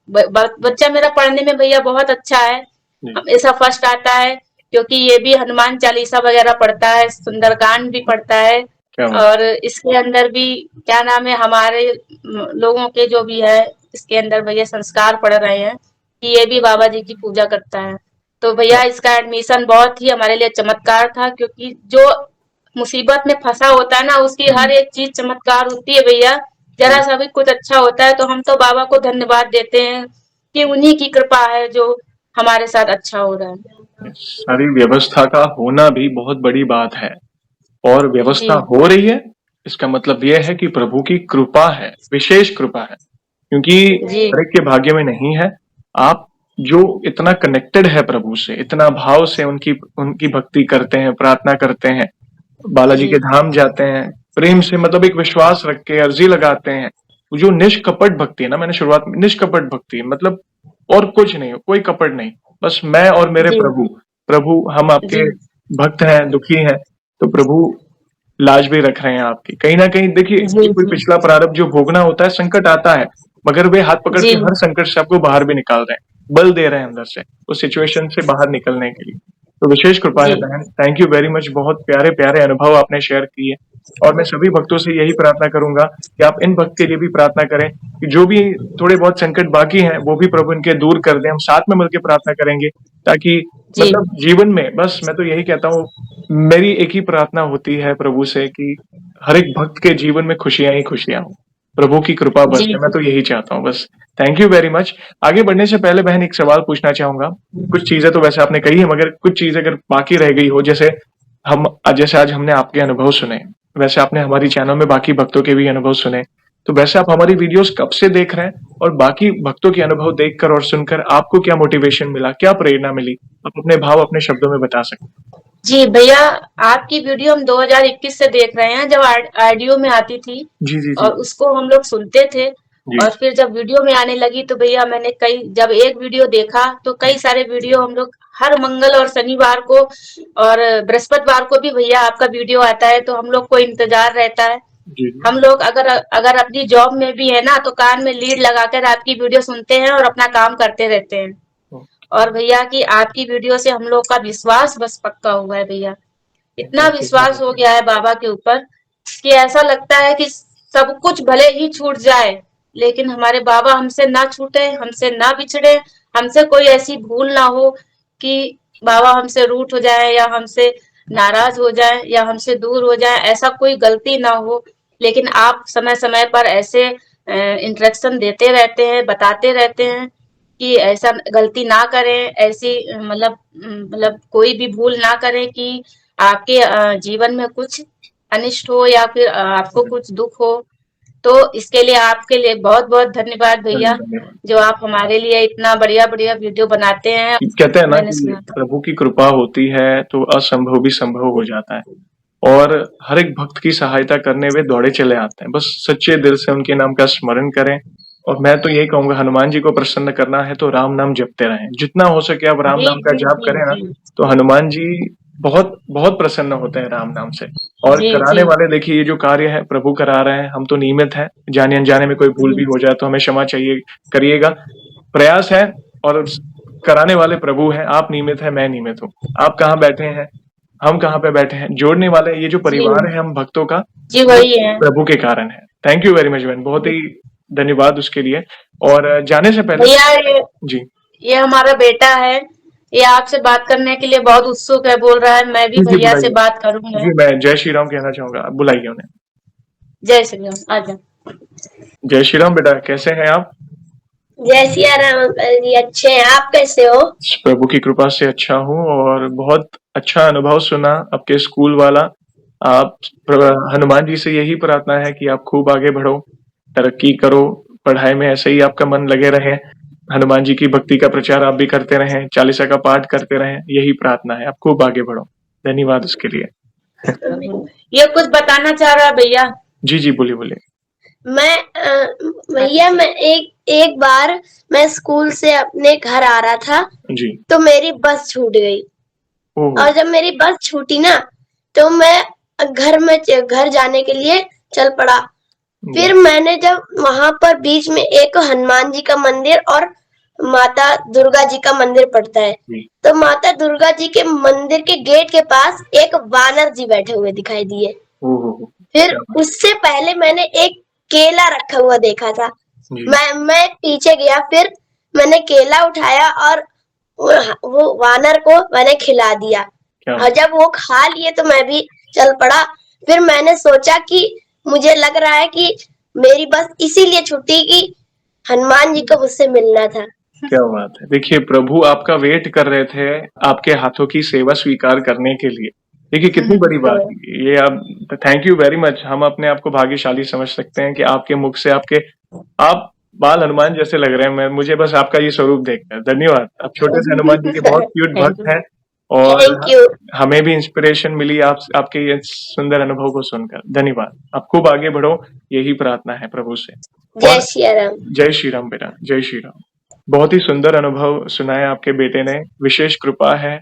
बच्चा मेरा पढ़ने में भैया बहुत अच्छा है, हमेशा फर्स्ट आता है, क्योंकि ये भी हनुमान चालीसा वगैरह पढ़ता है, सुंदरकांड भी पढ़ता है। और इसके अंदर भी क्या नाम है, हमारे लोगों के जो भी है इसके अंदर भैया संस्कार पढ़ रहे हैं कि ये भी बाबा जी की पूजा करता है। तो भैया इसका एडमिशन बहुत ही हमारे लिए चमत्कार था, क्योंकि जो मुसीबत में फंसा होता है ना, उसकी हर एक चीज चमत्कार होती है भैया। जरा सा भी कुछ अच्छा होता है तो हम तो बाबा को धन्यवाद देते हैं कि उन्हीं की कृपा है जो हमारे साथ अच्छा हो रहा है। सारी व्यवस्था का होना भी बहुत बड़ी बात है, और व्यवस्था जी हो रही है, इसका मतलब यह है कि प्रभु की कृपा है, विशेष कृपा है, क्योंकि जी हर एक के भाग्य में नहीं है। आप जो इतना कनेक्टेड है प्रभु से, इतना भाव से उनकी उनकी भक्ति करते हैं, प्रार्थना करते हैं, बालाजी जी के धाम जाते हैं, प्रेम से मतलब एक विश्वास रख के अर्जी लगाते हैं, जो निष्कपट भक्ति है ना, मैंने शुरुआत में निष्कपट भक्ति है, मतलब और कुछ नहीं, कोई कपट नहीं, बस मैं और मेरे जी प्रभु। प्रभु हम जी आपके भक्त हैं, दुखी हैं, तो प्रभु लाज भी रख रहे हैं आपकी। कहीं ना कहीं देखिए, जी कोई जी पिछला प्रारब्ध जो भोगना होता है, संकट आता है, मगर वे हाथ पकड़ जी के हर संकट से आपको बाहर भी निकाल रहे हैं, बल दे रहे हैं अंदर से उस सिचुएशन से बाहर निकलने के लिए। तो विशेष कृपा है जी बहन, थैंक यू वेरी मच, बहुत प्यारे प्यारे अनुभव आपने शेयर किए। और मैं सभी भक्तों से यही प्रार्थना करूंगा कि आप इन भक्त के लिए भी प्रार्थना करें कि जो भी थोड़े बहुत संकट बाकी हैं वो भी प्रभु इनके दूर कर दें। हम साथ में मिलकर प्रार्थना करेंगे, ताकि जी मतलब जीवन में, बस मैं तो यही कहता हूँ, मेरी एक ही प्रार्थना होती है प्रभु से कि हर एक भक्त के जीवन में खुशियां ही खुशियां हो, प्रभु की कृपा जी बरसे, मैं तो यही चाहता हूँ बस। Thank you very much. आगे बढ़ने से पहले बहन एक सवाल पूछना चाहूंगा। कुछ चीजें तो वैसे आपने कही है, मगर कुछ चीजें अगर बाकी रह गई हो, जैसे आज हमने आपके अनुभव सुने, वैसे आपने हमारी चैनल में बाकी भक्तों के भी अनुभव सुने, तो वैसे आप हमारी वीडियोस कब से देख रहे हैं, और बाकी भक्तों के अनुभव देखकर और सुनकर आपको क्या मोटिवेशन मिला, क्या प्रेरणा मिली, आप अपने भाव अपने शब्दों में बता सकते जी भैया, आपकी वीडियो हम 2021 से देख रहे हैं, जब ऑडियो में आती थी हैं। जी जी जी और उसको हम लोग सुनते थे। जी और फिर जब वीडियो में आने लगी तो भैया मैंने जब एक वीडियो देखा तो कई सारे वीडियो हम लोग हर मंगल और शनिवार को और बृहस्पतिवार को भी भैया आपका वीडियो आता है, तो हम लोग को इंतजार रहता है। जी हम लोग अगर अगर अपनी जॉब में भी है ना, तो कान में लीड लगाकर आपकी वीडियो सुनते हैं और अपना काम करते रहते हैं। और भैया की आपकी वीडियो से हम लोग का विश्वास बस पक्का हुआ है भैया। इतना विश्वास हो गया है बाबा के ऊपर कि ऐसा लगता है कि सब कुछ भले ही छूट जाए, लेकिन हमारे बाबा हमसे ना छूटे, हमसे ना बिछड़े, हमसे कोई ऐसी भूल ना हो कि बाबा हमसे रूठ हो जाए या हमसे नाराज हो जाए या हमसे दूर हो जाए, ऐसा कोई गलती ना हो। लेकिन आप समय समय पर ऐसे इंस्ट्रक्शन देते रहते हैं, बताते रहते हैं कि ऐसा गलती ना करें, ऐसी मतलब कोई भी भूल ना करें कि आपके जीवन में कुछ अनिष्ट हो या फिर आपको कुछ दुख हो। तो इसके लिए आपके लिए बहुत बहुत धन्यवाद भैया, धन्यवाद। जो आप हमारे लिए इतना बढ़िया बढ़िया वीडियो बनाते हैं। कहते हैं ना मैंने कि सुना था। प्रभु की कृपा होती है तो असंभव भी संभव हो जाता है, और हर एक भक्त की सहायता करने वे दौड़े चले आते हैं। बस सच्चे दिल से उनके नाम का स्मरण करें, और मैं तो यही कहूंगा, हनुमान जी को प्रसन्न करना है तो राम नाम जपते रहें। जितना हो सके आप राम जी नाम का जी जाप जी करें ना, जी तो हनुमान जी बहुत बहुत प्रसन्न होते हैं राम नाम से। और जी कराने जी वाले, देखिए ये जो कार्य है प्रभु करा रहे हैं, हम तो नियमित हैं, जाने अनजाने में कोई भूल भी जी हो जाए तो हमें क्षमा चाहिए, करिएगा। प्रयास है, और कराने वाले प्रभु हैं, आप नियमित हैं, मैं नियमित हूँ। आप कहाँ बैठे हैं, हम कहाँ पे बैठे हैं, जोड़ने वाले ये जो जी परिवार है हम भक्तों का, जी वो वही है। प्रभु के कारण है। थैंक यू वेरी मच बहन, बहुत ही धन्यवाद उसके लिए। और जाने से पहले भैया जी ये हमारा बेटा है, ये आपसे बात करने के लिए बहुत उत्सुक है, बोल रहा है मैं भी जी जी भैया से बुलाइए। बात करूंगा। जी मैं जय श्री राम कहना चाहूंगा, आप बुलाइए उन्हें। जय श्री राम, आजा। जय श्री राम बेटा, कैसे हैं आप? जय सिया राम अंकल जी, अच्छे हैं, आप कैसे हो? प्रभु की कृपा से अच्छा हूँ, और बहुत अच्छा अनुभव सुना आपके स्कूल वाला। आप हनुमान जी से यही प्रार्थना है कि आप खूब आगे बढ़ो, तरक्की करो, पढ़ाई में ऐसे ही आपका मन लगे रहे, हनुमान जी की भक्ति का प्रचार आप भी करते रहें, चालीसा का पाठ करते रहें, यही प्रार्थना है, आप खूब आगे बढ़ो। धन्यवाद उसके लिए। ये कुछ बताना चाह रहा है भैया। जी जी बोलिए बोलिए। भैया मैं एक बार मैं स्कूल से अपने घर आ रहा था, जी। तो मेरी बस छूट गई, ओह। और जब मेरी बस छूटी ना, तो मैं घर जाने के लिए चल पड़ा। फिर मैंने जब वहां पर बीच में एक हनुमान जी का मंदिर और माता दुर्गा जी का मंदिर पड़ता है, जी। तो माता दुर्गा जी के मंदिर के गेट के पास एक वानर जी बैठे हुए दिखाई दिए। ओह। फिर उससे पहले मैंने एक केला रखा हुआ देखा था। जी। मैं पीछे गया, फिर मैंने केला उठाया और वो वानर को मैंने खिला दिया, क्या और जब वो खा लिए तो मैं भी चल पड़ा। फिर मैंने सोचा कि मुझे लग रहा है कि मेरी बस इसीलिए छुट्टी कि हनुमान जी को मुझसे मिलना था। क्या बात है। देखिए प्रभु आपका वेट कर रहे थे, आपके हाथों की सेवा स्वीकार करने के लिए। देखिए कितनी बड़ी बात है ये। आप, थैंक यू वेरी मच। हम अपने आप को भाग्यशाली समझ सकते हैं कि आपके मुख से आप बाल हनुमान जैसे लग रहे हैं। मुझे बस आपका ये स्वरूप देखना है। धन्यवाद। आप छोटे से हनुमान जी के बहुत क्यूट भक्त हैं, और हमें भी इंस्पिरेशन मिली आपके ये सुंदर अनुभव को सुनकर। धन्यवाद। आप खूब आगे बढ़ो, यही प्रार्थना है प्रभु से। जय श्री राम। जय श्री राम बेटा, जय श्री राम। बहुत ही सुंदर अनुभव सुनाया आपके बेटे ने। विशेष कृपा है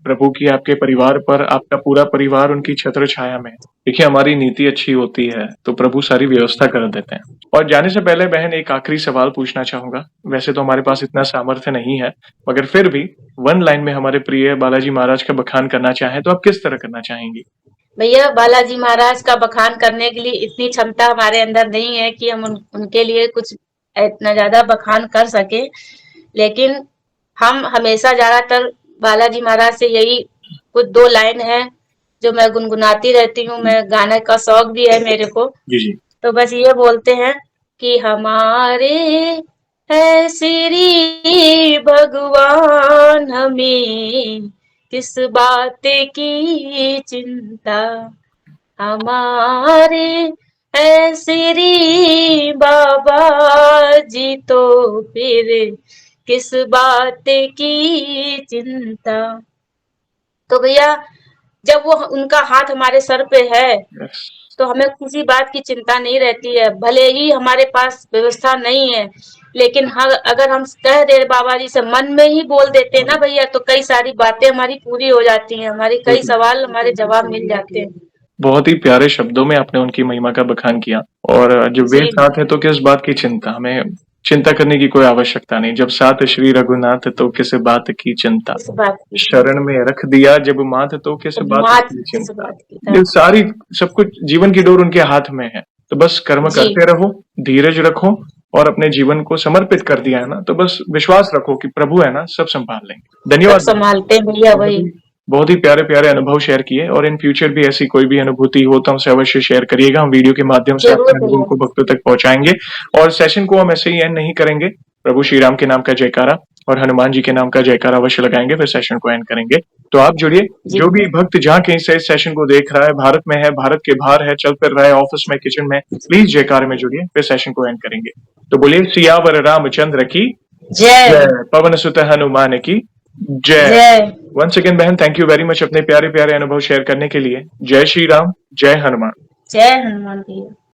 प्रभु की आपके परिवार पर, आपका पूरा परिवार उनकी छत्र छाया में। देखिए हमारी नीति अच्छी होती है तो प्रभु सारी व्यवस्था कर देते हैं। और जाने से पहले बहन एक आखिरी सवाल पूछना चाहूंगा। वैसे तो हमारे पास इतना सामर्थ्य नहीं है, मगर फिर भी वन लाइन में हमारे प्रिय बालाजी महाराज का बखान करना चाहें तो आप किस तरह करना चाहेंगी? भैया बालाजी महाराज का बखान करने के लिए इतनी क्षमता हमारे अंदर नहीं है कि हम उनके लिए कुछ इतना ज्यादा बखान कर सके, लेकिन हम हमेशा ज्यादातर बालाजी महाराज से यही कुछ 2 लाइन है जो मैं गुनगुनाती रहती हूँ। मैं गाने का शौक भी है मेरे को। जी जी। तो बस ये बोलते हैं कि हमारे है श्री भगवान, हमें किस बात की चिंता, हमारे है श्री बाबा जी, तो फिर किस बात की चिंता। तो भैया जब वो उनका हाथ हमारे सर पे है तो हमें किसी बात की चिंता नहीं रहती है। भले ही हमारे पास व्यवस्था नहीं है, लेकिन अगर हम कह दे बाबा जी से, मन में ही बोल देते हैं ना भैया, तो कई सारी बातें हमारी पूरी हो जाती हैं, हमारी कई सवाल हमारे जवाब मिल जाते हैं। बहुत ही प्यारे शब्दों में आपने उनकी महिमा का बखान किया। और जब वे साथ है तो किस बात की चिंता, हमें चिंता करने की कोई आवश्यकता नहीं। जब साथ श्री रघुनाथ तो किस बात की चिंता, शरण में रख दिया जब माथ तो किस बात की चिंता। ये सारी सब कुछ जीवन की डोर उनके हाथ में है। तो बस कर्म करते रहो, धीरज रखो, और अपने जीवन को समर्पित कर दिया है ना, तो बस विश्वास रखो कि प्रभु है ना, सब संभाल लेंगे। धन्यवाद। संभालते हैं भैया। वही बहुत ही प्यारे प्यारे अनुभव शेयर किए, और इन फ्यूचर भी ऐसी कोई भी अनुभूति हो तो हमसे अवश्य शेयर करिएगा। हम वीडियो के माध्यम से अपने अनुभव को भक्तों तक पहुंचाएंगे, और सेशन को हम ऐसे ही एंड नहीं करेंगे। प्रभु श्री राम के नाम का जयकारा और हनुमान जी के नाम का जयकारा अवश्य लगाएंगे, फिर सेशन को एंड करेंगे। तो आप जुड़िए, जी। जो भी भक्त जहाँ कहीं से इस सेशन को देख रहा है, भारत में है, भारत के बाहर है, चल फिर रहा है, ऑफिस में, किचन में, प्लीज जयकारे में जुड़िए, फिर सेशन को एंड करेंगे। तो बोलिए सियावर रामचंद्र की जय। जय, पवन सुत हनुमान की जय। जय। वंस अगेन बहन, थैंक यू वेरी मच अपने प्यारे प्यारे अनुभव शेयर करने के लिए। जय श्री राम, जय हनुमान। जय हनुमान भैया।